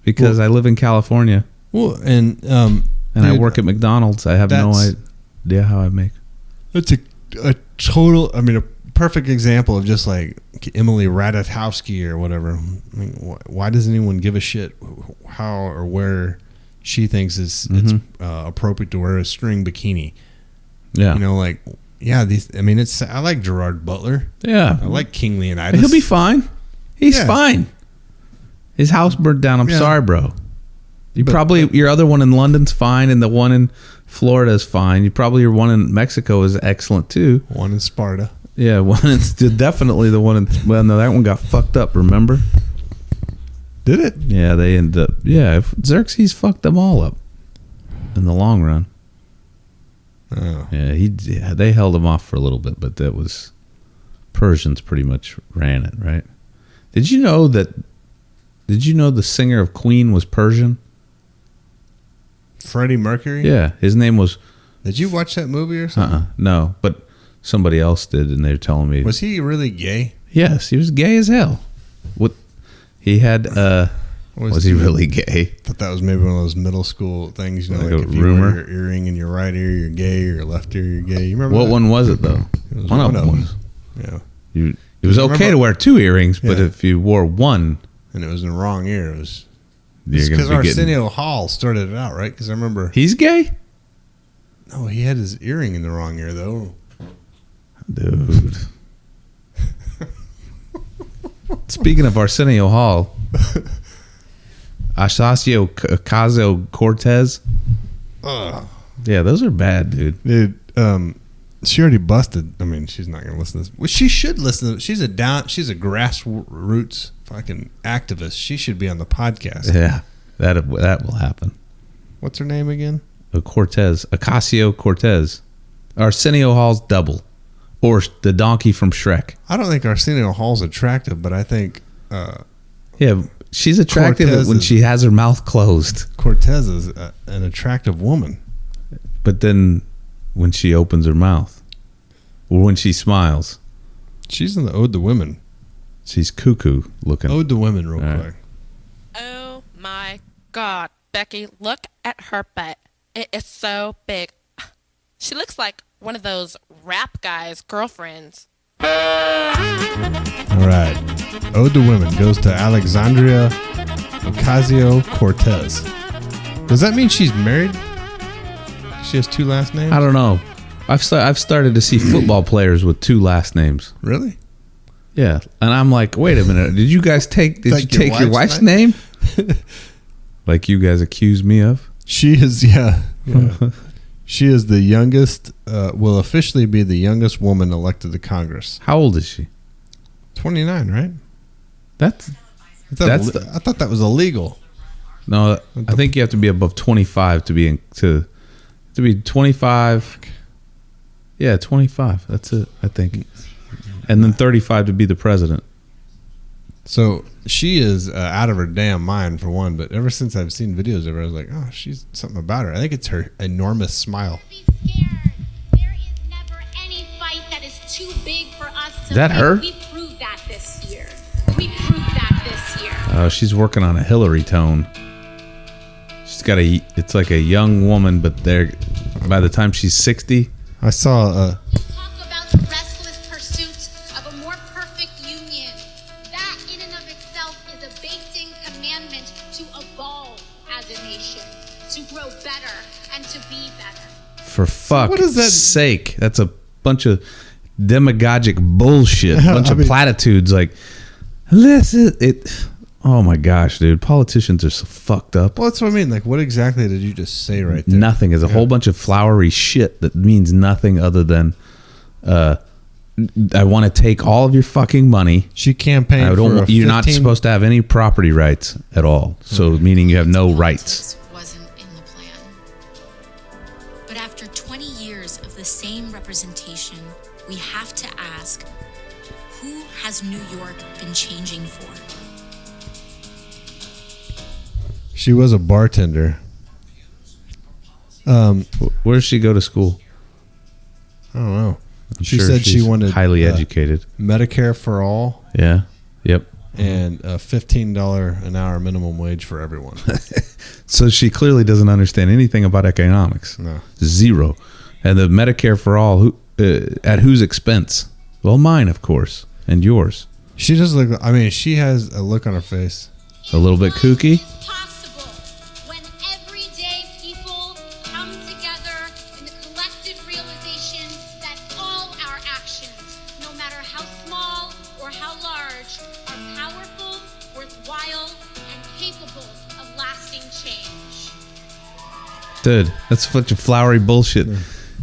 because I live in California Well, and I work at McDonald's. I have no that's- idea how I make. It's a total. I mean, a perfect example of just like Emily Ratajkowski or whatever. I mean, why does anyone give a shit how or where she thinks it's appropriate to wear a string bikini? Yeah, You know, like, yeah, these. I mean, it's. I like Gerard Butler. yeah. I like King Leonidas. He'll be fine. He's Yeah. fine. His house burned down. I'm Yeah. sorry, bro. But- Your other one in London's fine, and the one in Florida is fine. Your one in Mexico is excellent too. One in Sparta. Yeah, definitely the one in. Well, no, that one got fucked up. Remember? Did it? Yeah, they ended up. Yeah, Xerxes fucked them all up in the long run. Oh. Yeah, they held him off for a little bit, but that was Persians pretty much ran it, right? Did you know the singer of Queen was Persian? Freddie Mercury. Yeah, his name was. Did you watch that movie or something? No, but somebody else did, and they were telling me. Was he really gay? Yes, he was gay as hell. What he had? Was he really gay? I thought that was maybe one of those middle school things, you know, Like like, a if you rumor? wear your earring in your right ear, you're gay, or your left ear, you're gay. You remember What that? one was it though? It was One of them was. Yeah, It was okay Remember- to wear 2 earrings, but Yeah. if you wore one, and it was in the wrong ear. It was you're because gonna be getting. Arsenio Hall started it out, right? Because I remember, He's gay, no, he had his earring in the wrong ear though. dude. Speaking of Arsenio Hall, Ocasio-Cortez. Ugh. Yeah, those are bad, dude. Dude, she already busted. I mean, she's not gonna listen to this. Well, she should listen to. She's a grassroots fucking activist. She should be on the podcast. Yeah, that will happen. What's her name again? Ocasio-Cortez. Arsenio Hall's double, or the donkey from Shrek. I don't think Arsenio Hall's attractive, but I think Yeah, she's attractive Cortez when is- she has her mouth closed, Cortez is an attractive woman. but then when she opens her mouth, or when she smiles, She's in the Ode to Women. she's cuckoo looking. Ode to Women, real All right. quick. Oh my God, Becky, look at her butt. It is so big. She looks like one of those rap guys' girlfriends. All right. Ode to Women goes to Alexandria Ocasio-Cortez. Does that mean she's married? She has 2 last names? I don't know. I've started to see football players with 2 last names. Really? Yeah, and I'm like, wait a minute. Did you guys take your wife's name? Like you guys accused me of? She is, yeah. She is the youngest, will officially be the youngest woman elected to Congress. How old is she? 29, right? That's I thought that was illegal. no. I think you have to be above 25 to be to be 25. Yeah, 25. That's it. I think, and then 35 to be the president. So she is out of her damn mind, for one. But ever since I've seen videos of her, I was like, oh, she's something about her. I think it's her enormous smile. Be scared. There is never any fight that is too big for us to Is that win. her? We proved that this year. We proved that this year. Oh, she's working on a Hillary tone. She's got it's like a young woman, but by the time she's 60. I saw Talk about the restless pursuit of a more perfect union. That in and of itself is a baked-in commandment to evolve as a nation, to grow better and to be better. For fuck's what is that- sake, that's a bunch of demagogic bullshit. A bunch of I mean- platitudes. Like, listen, Oh my gosh, dude. Politicians are so fucked up. Well, that's what I mean. Like, what exactly did you just say right there? Nothing. Is a whole bunch of flowery shit that means nothing other than I want to take all of your fucking money. She campaigned I don't, for you're not supposed to have any property rights at all. So meaning you have no rights. Wasn't in the plan. But after 20 years of the same representation, we have to ask, who has New York been changing for? She was a bartender. Where does she go to school? I don't know. I'm She sure said she she's wanted highly educated. Medicare for all Yeah. Yep. and a $15 an hour minimum wage for everyone. So she clearly doesn't understand anything about economics. No. Zero. And the Medicare for all, at whose expense? Well, mine, of course, and yours. She does look. I mean, she has a look on her face. A little bit kooky. Possible when everyday people come together in the collective realization that all our actions, no matter how small or how large, are powerful, worthwhile, and capable of lasting change. Dude, that's such a flowery bullshit.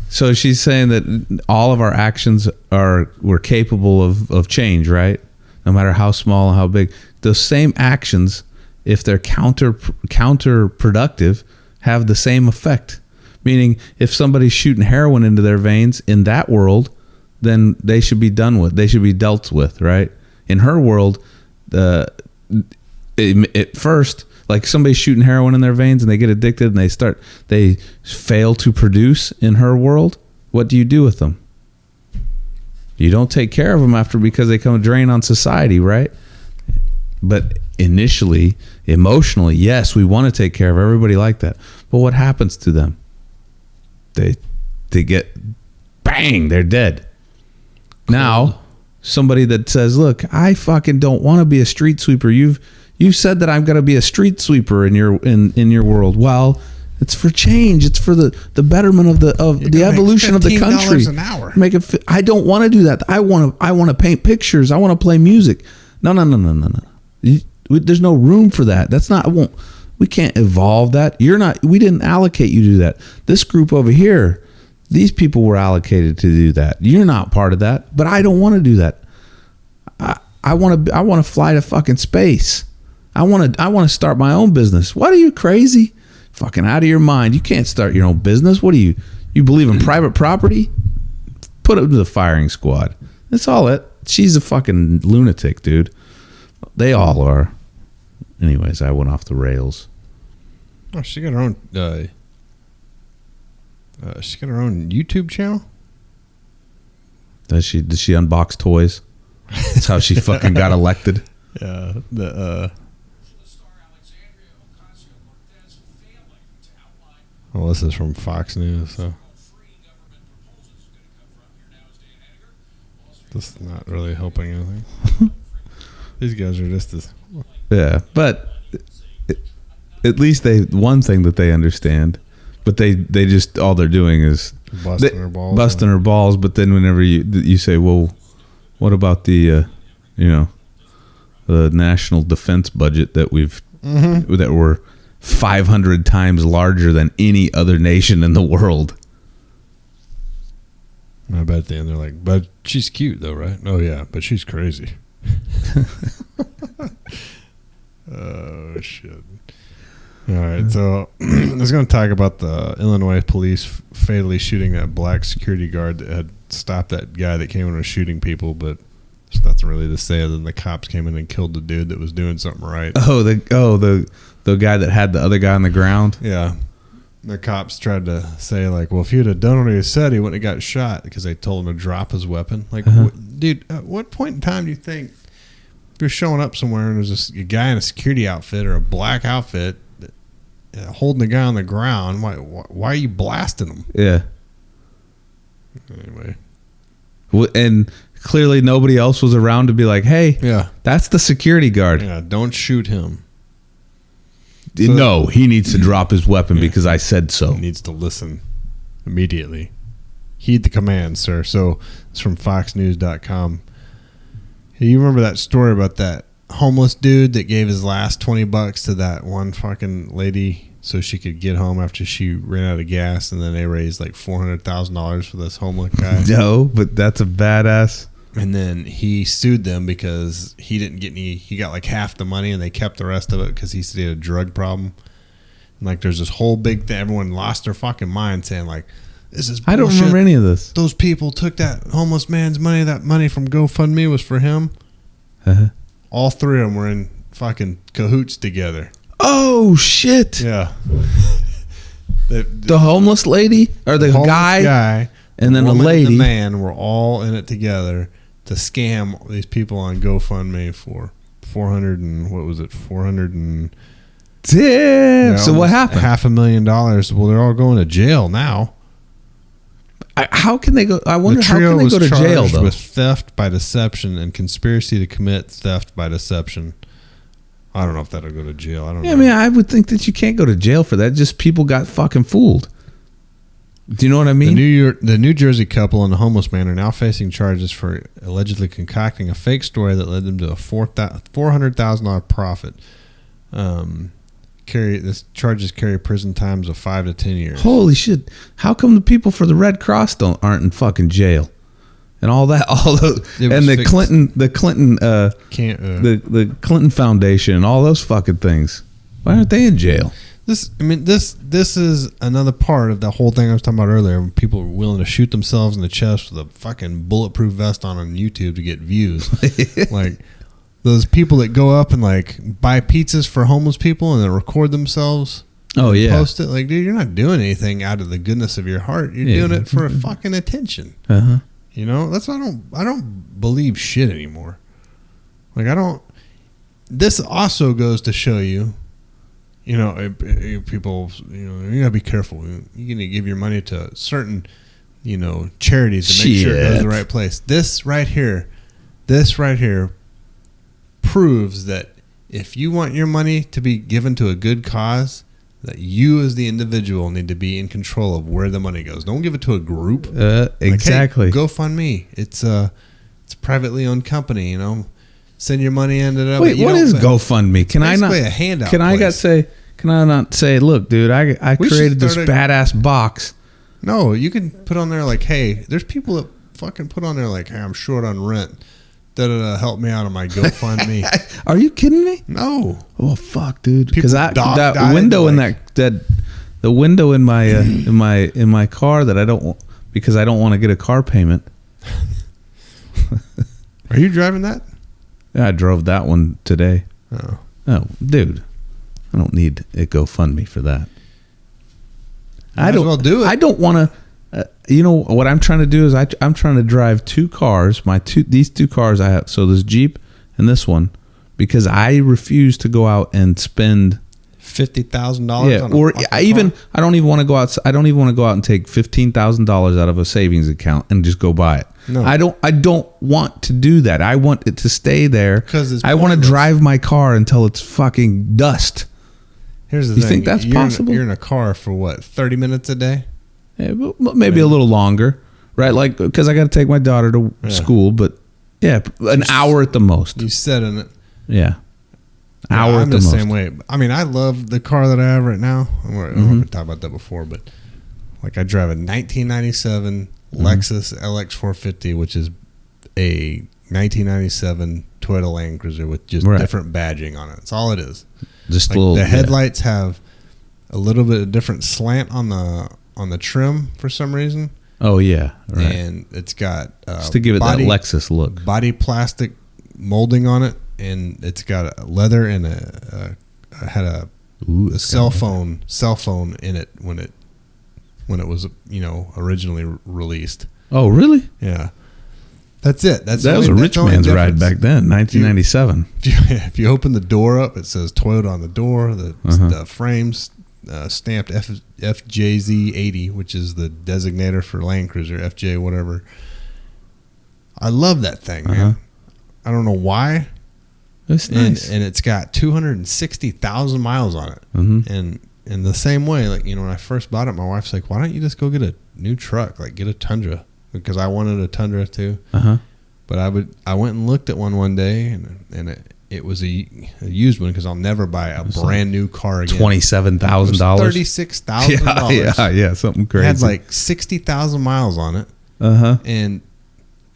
So she's saying that all of our actions we're capable of change, right? No matter how small and how big. Those same actions, if they're counterproductive, have the same effect. Meaning, if somebody's shooting heroin into their veins in that world, then they should be done with. They should be dealt with, right? In her world, at first, like somebody's shooting heroin in their veins and they get addicted and they fail to produce in her world. What do you do with them? You don't take care of them after because they come a drain on society, right? But initially, emotionally, yes, we want to take care of everybody like that. But what happens to them? They get bang, they're dead. Cool. Now, somebody that says, "Look, I fucking don't want to be a street sweeper. You said that I'm going to be a street sweeper in your world." Well, it's for change. It's for the betterment of the evolution of the country. $15 an hour. I don't want to do that. I want to paint pictures. I want to play music. No. There's no room for that. That's not. We can't evolve that. We didn't allocate you to do that. This group over here, these people were allocated to do that. You're not part of that. But I don't want to do that. I want to fly to fucking space. I want to start my own business. What are you, crazy? Fucking out of your mind. You can't start your own business. What do you believe in private property? Put it to the firing squad. That's all it. She's a fucking lunatic, dude. They all are. Anyways, I went off the rails. Oh, she got her own. She got her own YouTube channel. Does she unbox toys? That's how she fucking got elected. Yeah. Well, this is from Fox News, so this is not really helping anything. These guys are just as... Yeah, but at least one thing that they understand, but they just, all they're doing is busting her balls. Busting her balls, but then whenever you say, well, what about the, the national defense budget that that we're 500 times larger than any other nation in the world. I bet at the end they're like, but she's cute though, right? Oh yeah, but she's crazy. Oh shit. All right, so I was going to talk about the Illinois police fatally shooting that black security guard that had stopped that guy that came in and was shooting people, but there's nothing really to say other than the cops came in and killed the dude that was doing something right. The guy that had the other guy on the ground. Yeah. The cops tried to say, like, well, if he'd have done what he said, he wouldn't have got shot because they told him to drop his weapon. Like, dude, at what point in time do you think if you're showing up somewhere and there's a guy in a security outfit or a black outfit holding the guy on the ground, why are you blasting him? Yeah. Anyway. And clearly nobody else was around to be like, hey, yeah, that's the security guard. Yeah, don't shoot him. So, no, he needs to drop his weapon because I said so. He needs to listen immediately. Heed the command, sir. So it's from foxnews.com. Hey, you remember that story about that homeless dude that gave his last $20 to that one fucking lady so she could get home after she ran out of gas, and then they raised like $400,000 for this homeless guy. No, but that's a badass. And then he sued them because he didn't get any. He got like half the money, and they kept the rest of it because he said he had a drug problem. And like, there's this whole big thing. Everyone lost their fucking mind saying like, "This is bullshit. I don't remember any of this. Those people took that homeless man's money. That money from GoFundMe was for him." Uh-huh. All three of them were in fucking cahoots together. Oh shit! Yeah. The homeless lady or the homeless guy, and then a woman and lady, the man were all in it together to scam these people on GoFundMe for 400 and what was it? 400 and damn. So what happened? $500,000. Well, they're all going to jail now. How can they go? I wonder The how trio can they was go to jail charged though? with theft by deception and conspiracy to commit theft by deception. I don't know if that'll go to jail. I don't know. Yeah, I mean, I would think that you can't go to jail for that. Just people got fucking fooled. Do you know what I mean? The New Jersey couple and the homeless man are now facing charges for allegedly concocting a fake story that led them to a $400,000 profit. This charges carry prison times of 5 to 10 years. Holy shit! How come the people for the Red Cross aren't in fucking jail? And all that, and the Clinton Foundation, and all those fucking things. Why aren't they in jail? This is another part of the whole thing I was talking about earlier. When people are willing to shoot themselves in the chest with a fucking bulletproof vest on YouTube to get views. Like those people that go up and like buy pizzas for homeless people and then record themselves. Oh yeah, post it. Like, dude, you're not doing anything out of the goodness of your heart. You're doing it for fucking attention. Uh-huh. You know, that's why I don't believe shit anymore. Like, I don't. This also goes to show you, you know, people, you know, you gotta be careful. You're gonna give your money to certain, you know, charities to make sure it goes to the right place. This right here proves that if you want your money to be given to a good cause, that you as the individual need to be in control of where the money goes. Don't give it to a group. Exactly. Like, hey, GoFundMe. It's a privately owned company. You know, send your money into it. Wait, what is GoFundMe? Can I not? A handout. Can I not say, look, dude, I created this badass box. No, you can put on there like, hey, there's people that fucking put on there like, hey, I'm short on rent. Help me out on my GoFundMe. Are you kidding me? No. Oh fuck, dude! Because that window in the window in my in my car that I don't want to get a car payment. Are you driving that? Yeah, I drove that one today. Oh, dude, I don't need a GoFundMe for that. Might as well do it. I don't want to. You know what I'm trying to do is I'm trying to drive two cars. These two cars I have. So this Jeep and this one, because I refuse to go out and spend $50,000. Yeah, or I don't even want to go out. I don't even want to go out and take $15,000 out of a savings account and just go buy it. No, I don't want to do that. I want it to stay there because I want to drive my car until it's fucking dust. Here's the thing. You think that's possible? You're in a car for what, 30 minutes a day? Yeah, maybe a little longer, right? Like, because I got to take my daughter to school, but yeah, an hour at the most. You sit in it. Yeah. Hour I'm at the most. same way. I mean, I love the car that I have right now. I don't know if I talked about that before, but like I drive a 1997 Lexus LX450, which is a 1997 Toyota Land Cruiser with just different badging on it. That's all it is. Just like the headlights have a little bit of different slant on the trim for some reason. Oh yeah, right. And it's got just to give it that Lexus look, body plastic molding on it, and it's got a leather and had a cell phone in it when it was, you know, originally released. Oh really? Yeah. That's it. That was a rich man's ride back then, 1997. If you open the door up, it says Toyota on the door. The frames stamped FJZ80, which is the designator for Land Cruiser, FJ whatever. I love that thing, man. I don't know why. It's nice. And it's got 260,000 miles on it. And in the same way, like, you know, when I first bought it, my wife's like, why don't you just go get a new truck, like get a Tundra? Because I wanted a Tundra too. But I went and looked at one day, and it was a used one because I'll never buy a brand new car again. $27,000. $36,000. Yeah, something It crazy. had like 60,000 miles on it, and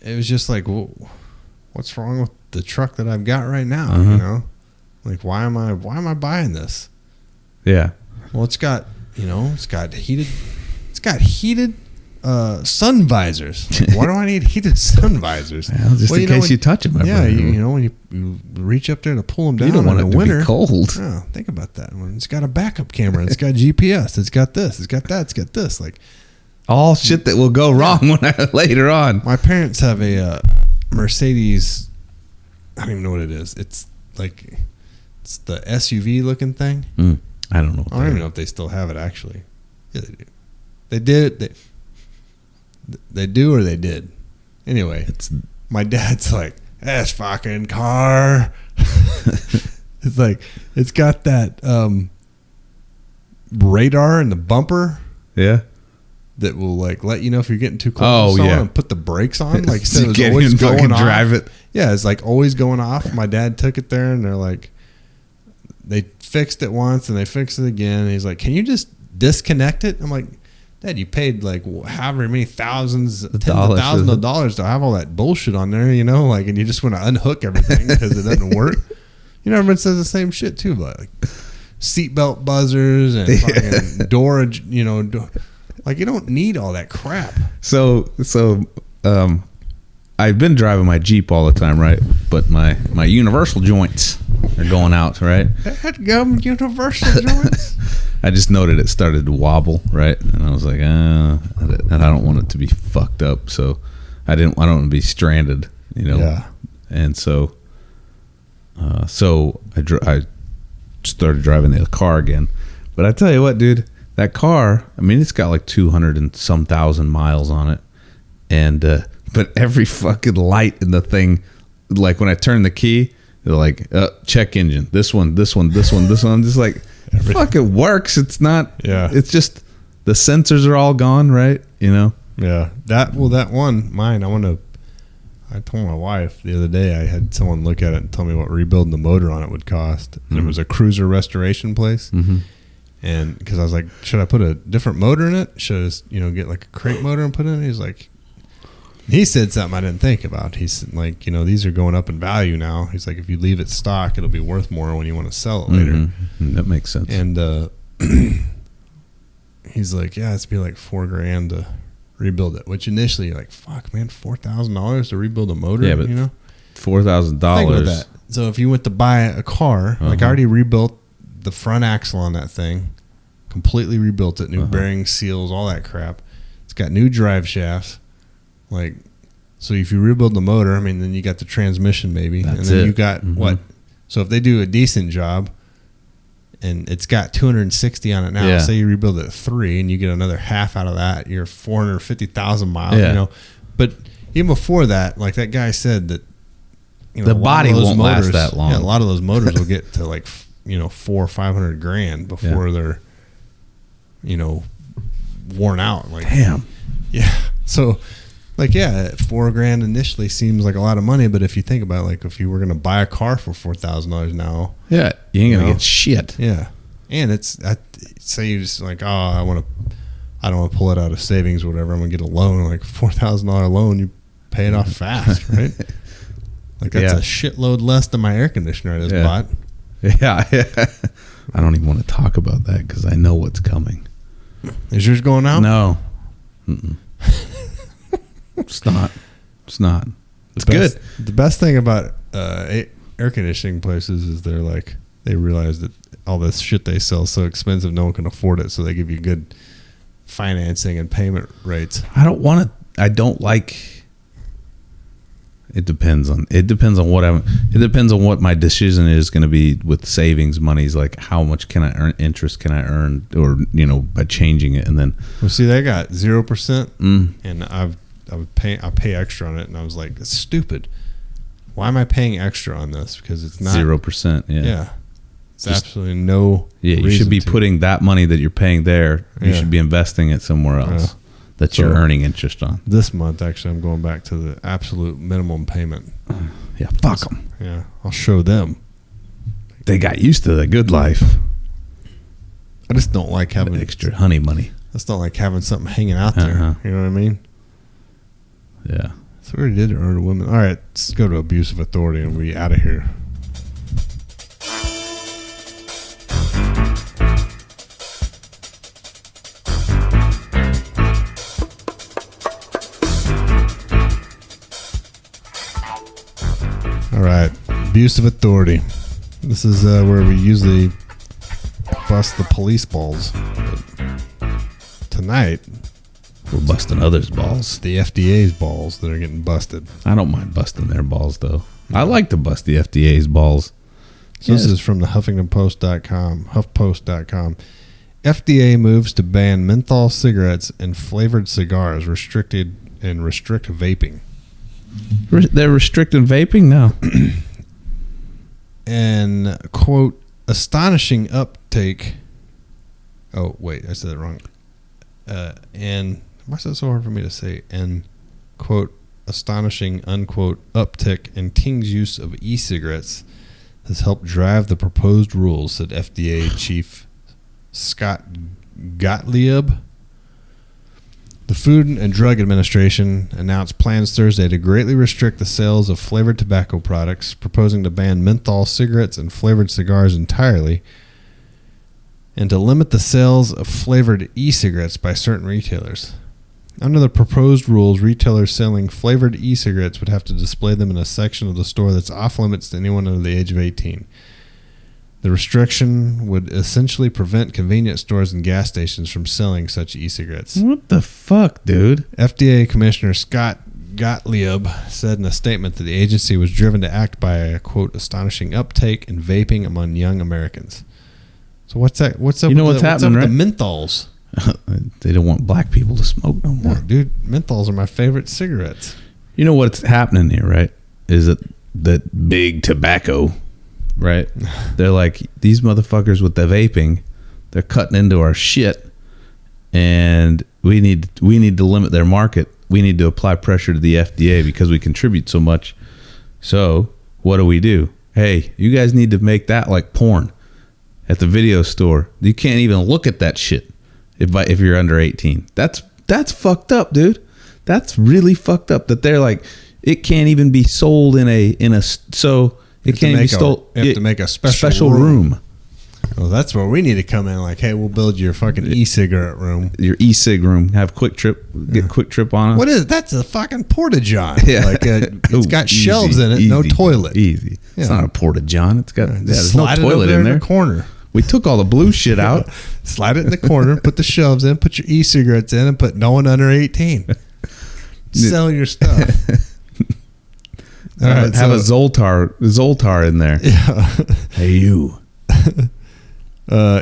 it was just like, well, what's wrong with the truck that I've got right now? You know, like why am I buying this? Yeah. Well, it's got heated sun visors. Why do I need heated sun visors? Well, just in case you touch them. Yeah, when you reach up there to pull them down You don't want in it the to winter. be cold. Oh, think about that. When it's got a backup camera, it's got GPS, it's got this, it's got that, it's got this. Like All shit that will go wrong later on. my parents have a Mercedes. I don't even know what it is. It's like it's the SUV looking thing. I don't know. I don't even know if they still have it actually. Yeah, they do. They did. They do or they did. Anyway, my dad's like, that's fucking car. It's like it's got that radar in the bumper Yeah. that will like let you know if you're getting too close to someone and put the brakes on. Like So instead you of can't always even fucking going off. drive it. Yeah, it's like always going off. My dad took it there and they're like, they fixed it once and they fixed it again. And he's like, can you just disconnect it? I'm like, Dad, you paid like however many tens of thousands of dollars to have all that bullshit on there, you know, like, and you just want to unhook everything because it doesn't work. You know, everyone says the same shit too, but like seatbelt buzzers and fucking door, you know, like you don't need all that crap. So I've been driving my Jeep all the time, right? But my universal joints are going out, right? That gum universal joints. I just noted it started to wobble, right? And I was like, and I don't want it to be fucked up, so I don't want to be stranded, you know. Yeah. And so I started driving the car again. But I tell you what, dude, that car, I mean, it's got like 200 and some thousand miles on it, and but every fucking light in the thing, like when I turn the key, they're like, check engine, this one. I'm just like, it fucking works. It's not. Yeah. It's just the sensors are all gone, right? You know. Yeah. That one, mine. I told my wife the other day I had someone look at it and tell me what rebuilding the motor on it would cost. And it was a cruiser restoration place. And because I was like, should I put a different motor in it? Should I just, get like a crate motor and put it in? He's like, he said something I didn't think about. He's like, these are going up in value now. He's like, if you leave it stock, it'll be worth more when you want to sell it later. That makes sense. And he's like, yeah, it's be like $4,000 to rebuild it. Which initially, you're like, fuck, man, $4,000 to rebuild a motor. Yeah, but $4,000. Think about that. So if you went to buy a car, like I already rebuilt the front axle on that thing, completely rebuilt it, new bearings, seals, all that crap. It's got new drive shafts. Like, so if you rebuild the motor, I mean, then you got the transmission maybe. That's and then it. you got what? So if they do a decent job and it's got 260 on it now, say you rebuild it at 3 and you get another half out of that, you're 450,000 miles, But even before that, like that guy said that, the body won't last that long. Yeah, a lot of those motors will get to like, $400,000 or $500,000 before they're, worn out. Like, damn. Yeah. So, like, yeah, $4,000 initially seems like a lot of money, but if you think about it, like if you were gonna buy a car for $4,000 now, you ain't gonna get shit. Yeah, and say you just like, I don't want to pull it out of savings or whatever. I'm gonna get a loan, like $4,000 loan. You pay it off fast, right? Like that's a shitload less than my air conditioner I just bought. Yeah. I don't even want to talk about that because I know what's coming. Is yours going out? No. It's not. It's good. The best thing about air conditioning places is they realize that all this shit they sell is so expensive no one can afford it, so they give you good financing and payment rates. I don't like. It depends on what my decision is going to be with savings monies. Like how much can I earn, interest can I earn, or by changing it, and then. Well, see, they got 0%, and I pay extra on it, and I was like, it's stupid. Why am I paying extra on this? Because it's not 0%. Yeah. It's absolutely no. Yeah, you should be putting that money that you're paying there. You should be investing it somewhere else. that you're earning interest on. This month, actually, I'm going back to the absolute minimum payment. Yeah, fuck them. Yeah, I'll show them. They got used to the good life. I just don't like having extra honey money. I just don't like having something hanging out there. You know what I mean? Yeah. So we already did earn a woman. All right, let's go to abuse of authority and we out of here. All right, abuse of authority. This is where we usually bust the police balls. But tonight, we're busting others' balls. It's the FDA's balls that are getting busted. I don't mind busting their balls, though. I like to bust the FDA's balls. So This is from the HuffPost.com. FDA moves to ban menthol cigarettes and flavored cigars, restrict vaping. They're restricting vaping now. And, quote, astonishing uptake. Oh, wait, I said it wrong. And, why is that so hard for me to say? And, quote, astonishing, unquote, uptick in teens' use of e-cigarettes has helped drive the proposed rules, said FDA Chief Scott Gottlieb. The Food and Drug Administration announced plans Thursday to greatly restrict the sales of flavored tobacco products, proposing to ban menthol cigarettes and flavored cigars entirely, and to limit the sales of flavored e-cigarettes by certain retailers. Under the proposed rules, retailers selling flavored e-cigarettes would have to display them in a section of the store that's off limits to anyone under the age of 18. The restriction would essentially prevent convenience stores and gas stations from selling such e-cigarettes. What the fuck, dude? FDA Commissioner Scott Gottlieb said in a statement that the agency was driven to act by a, quote, astonishing uptake in vaping among young Americans. So what's that? What's up? You know with what's the, happening, what's up right? with the menthols? They don't want black people to smoke no more. Yeah, dude, menthols are my favorite cigarettes. You know what's happening here, right? Is that big tobacco, right? They're like, these motherfuckers with the vaping, they're cutting into our shit, and we need to limit their market. We need to apply pressure to the FDA because we contribute so much. So what do? Hey, you guys need to make that like porn at the video store. You can't even look at that shit if you're under 18. That's fucked up, dude. That's really fucked up that they're like, it can't even be sold in a so it can't even be sold. You have to make a special room. Well, that's where we need to come in. Like, hey, we'll build your fucking e-cigarette room. Your e-cig room. Have Quick Trip. Get Quick Trip on it. What is it? That's a fucking porta-john. Yeah. Like it's got shelves in it, no toilet. Easy. Yeah. It's not a porta-john. It's got there's no slide it toilet over in there. the corner. We took all the blue shit out. Slide it in the corner, put the shelves in, put your e-cigarettes in, and put no one under 18. Sell your stuff. All right, have a Zoltar in there. Yeah. Hey, you.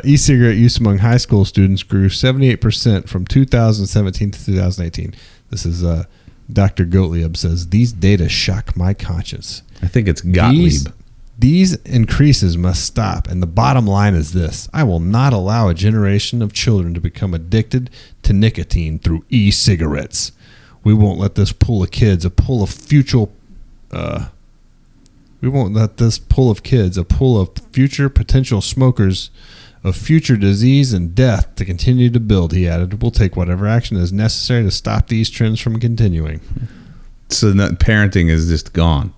E-cigarette use among high school students grew 78% from 2017 to 2018. This is Dr. Gottlieb says, these data shock my conscience. I think it's Gottlieb. These increases must stop, and the bottom line is this. I will not allow a generation of children to become addicted to nicotine through e-cigarettes. We won't let this pool of kids, a pool of future potential smokers of future disease and death to continue to build, he added. We'll take whatever action is necessary to stop these trends from continuing. So parenting is just gone.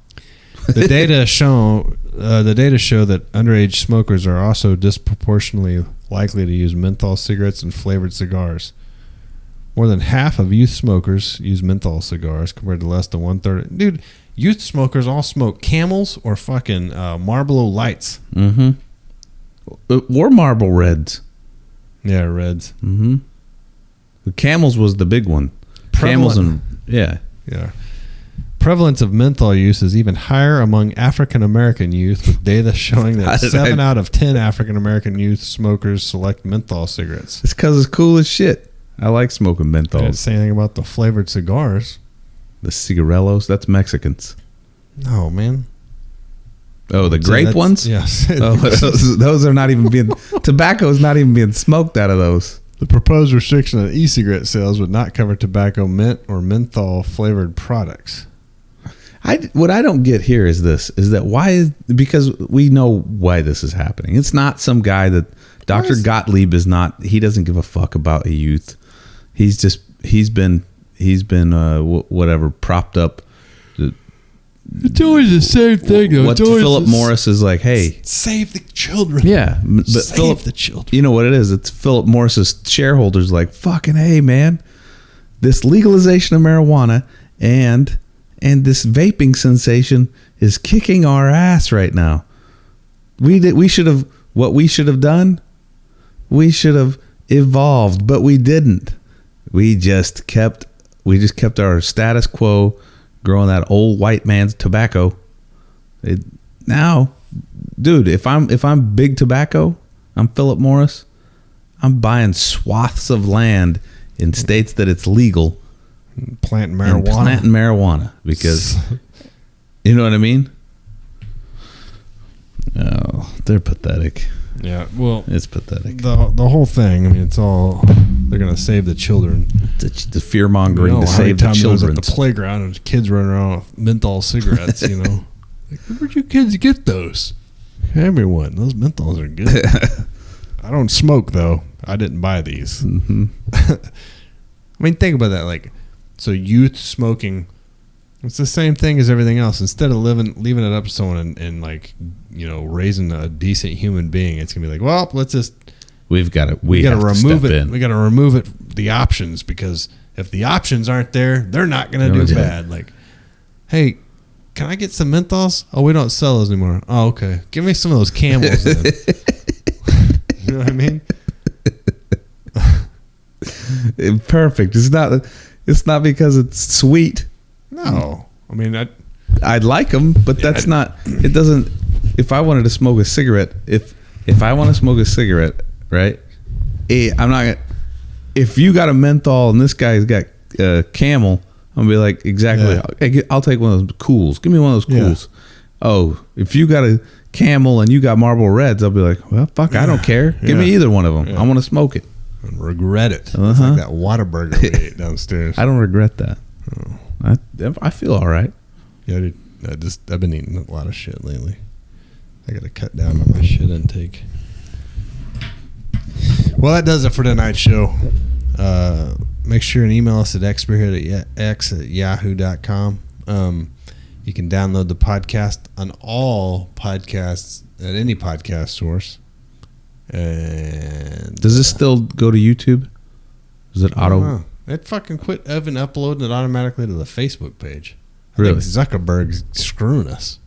The data show that underage smokers are also disproportionately likely to use menthol cigarettes and flavored cigars. More than half of youth smokers use menthol cigars compared to less than 1/3. Dude, youth smokers all smoke Camels or fucking Marlboro Lights. Mm-hmm. Or Marlboro Reds. Yeah, Reds. Mm-hmm. The Camels was the big one. Prevalent. Camels and yeah. Prevalence of menthol use is even higher among African American youth, with data showing that 7 out of 10 African American youth smokers select menthol cigarettes. It's because it's cool as shit. I like smoking menthols. I didn't say anything about the flavored cigars. The cigarellos, that's Mexicans. No, man. Oh, the grape ones? Yes. Oh, those are not even being... Tobacco is not even being smoked out of those. The proposed restriction on e-cigarette sales would not cover tobacco, mint, or menthol flavored products. What I don't get here is because we know why this is happening. It's not some guy that Dr. Gottlieb is not. He doesn't give a fuck about a youth. He's been whatever propped up. It's always the same thing, though. What Philip Morris is like, hey, save the children. Yeah, but save the children. You know what it is? It's Philip Morris's shareholders like, fucking hey, man, this legalization of marijuana and this vaping sensation is kicking our ass right now. We should have done. We should have evolved, but we didn't. We just kept our status quo, growing that old white man's tobacco. Now, dude, if I'm big tobacco, I'm Philip Morris. I'm buying swaths of land in states that it's legal. Planting marijuana. Because you know what I mean? Oh, they're pathetic. Yeah, well, it's pathetic. The whole thing. I mean, it's all they're gonna save the children. The fear mongering to save the children. At the playground and kids running around with menthol cigarettes. You know, like, where'd you kids get those? Everyone, those menthols are good. I don't smoke though. I didn't buy these. Mm-hmm. I mean, think about that. Like, so youth smoking. It's the same thing as everything else. Instead of leaving it up to someone and like, you know, raising a decent human being, it's gonna be like, well, let's just we got to remove it. We got to remove it. The options, because if the options aren't there, they're not gonna do bad. Like, hey, can I get some menthols? Oh, we don't sell those anymore. Oh, okay. Give me some of those Camels then. You know what I mean? Perfect. It's not because it's sweet. No, I mean I'd like them, but that's not. It doesn't. If I wanted to smoke a cigarette, if I want to smoke a cigarette, right? I'm not gonna. If you got a menthol and this guy's got Camel, I'm gonna be like, exactly. Yeah. Hey, I'll take one of those Cools. Give me one of those Cools. Yeah. Oh, if you got a Camel and you got Marlboro Reds, I'll be like, well, fuck, I don't care. Give me either one of them. I want to smoke it. And regret it. It's like that Whataburger we ate downstairs. I don't regret that. Oh. I feel all right. Yeah, dude, I've been eating a lot of shit lately. I got to cut down on my shit intake. Well, that does it for tonight's show. Make sure and email us at xspearhead@yahoo.com. You can download the podcast on all podcasts at any podcast source. And does this still go to YouTube? Is it auto? It fucking quit Evan uploading it automatically to the Facebook page. Really? I think Zuckerberg's screwing us.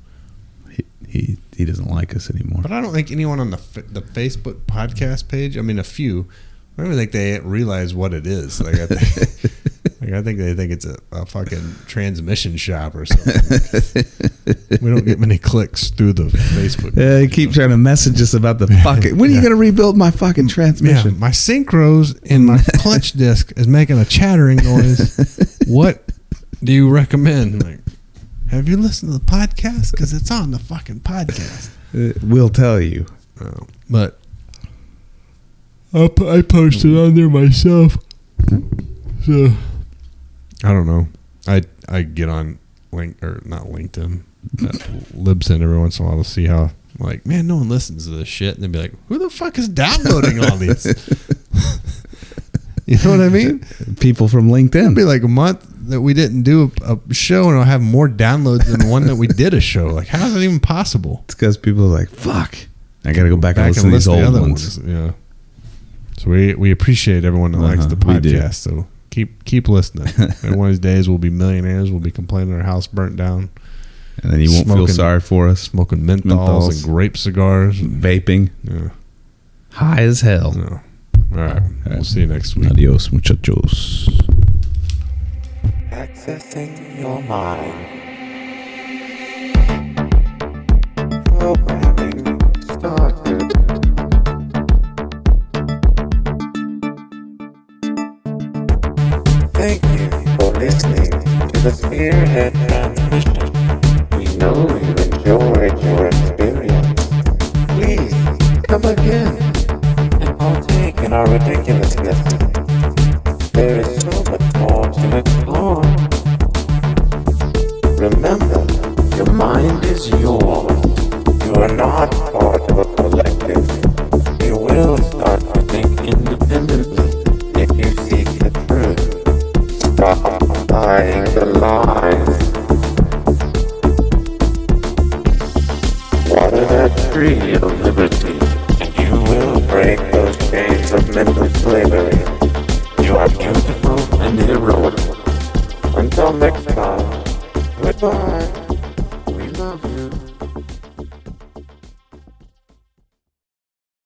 He doesn't like us anymore. But I don't think anyone on the Facebook podcast page. I mean, a few. I don't even think they realize what it is. Like I think they think it's a fucking transmission shop or something. We don't get many clicks through the Facebook. Yeah, they keep trying to message us about the fucking. When are you going to rebuild my fucking transmission? Yeah, my synchros in my clutch disc is making a chattering noise. What do you recommend? Like, have you listened to the podcast? Because it's on the fucking podcast. We'll tell you. But I posted on there myself. So I don't know. I get on not LinkedIn, Libsyn every once in a while to see how, like, man, no one listens to this shit, and they'd be like, who the fuck is downloading all these? You know what I mean? People from LinkedIn. It'd be like a month that we didn't do a show, and I'll have more downloads than one that we did a show. Like, how is that even possible? It's because people are like, fuck, I gotta go back and listen to these old ones. Yeah. So we appreciate everyone that likes the podcast. So keep listening. And one of these days we'll be millionaires. We'll be complaining our house burnt down. And then you won't feel sorry for us. Smoking menthols and grape cigars. And vaping. Yeah. High as hell. Yeah. All right. We'll see you next week. Adios, muchachos. Accessing your mind. Programming started. Thank you for listening to the Spearhead Transmission. We know you enjoyed your experience. Please come again and partake in our ridiculousness. There is so much more to explore. Remember, your mind is yours. You are not part of a collective. You will start to think independently if you seek the truth. Stop buying the lies. Water that tree of liberty, and you will break those chains of mental slavery. You are beautiful and heroic. Until next time, goodbye.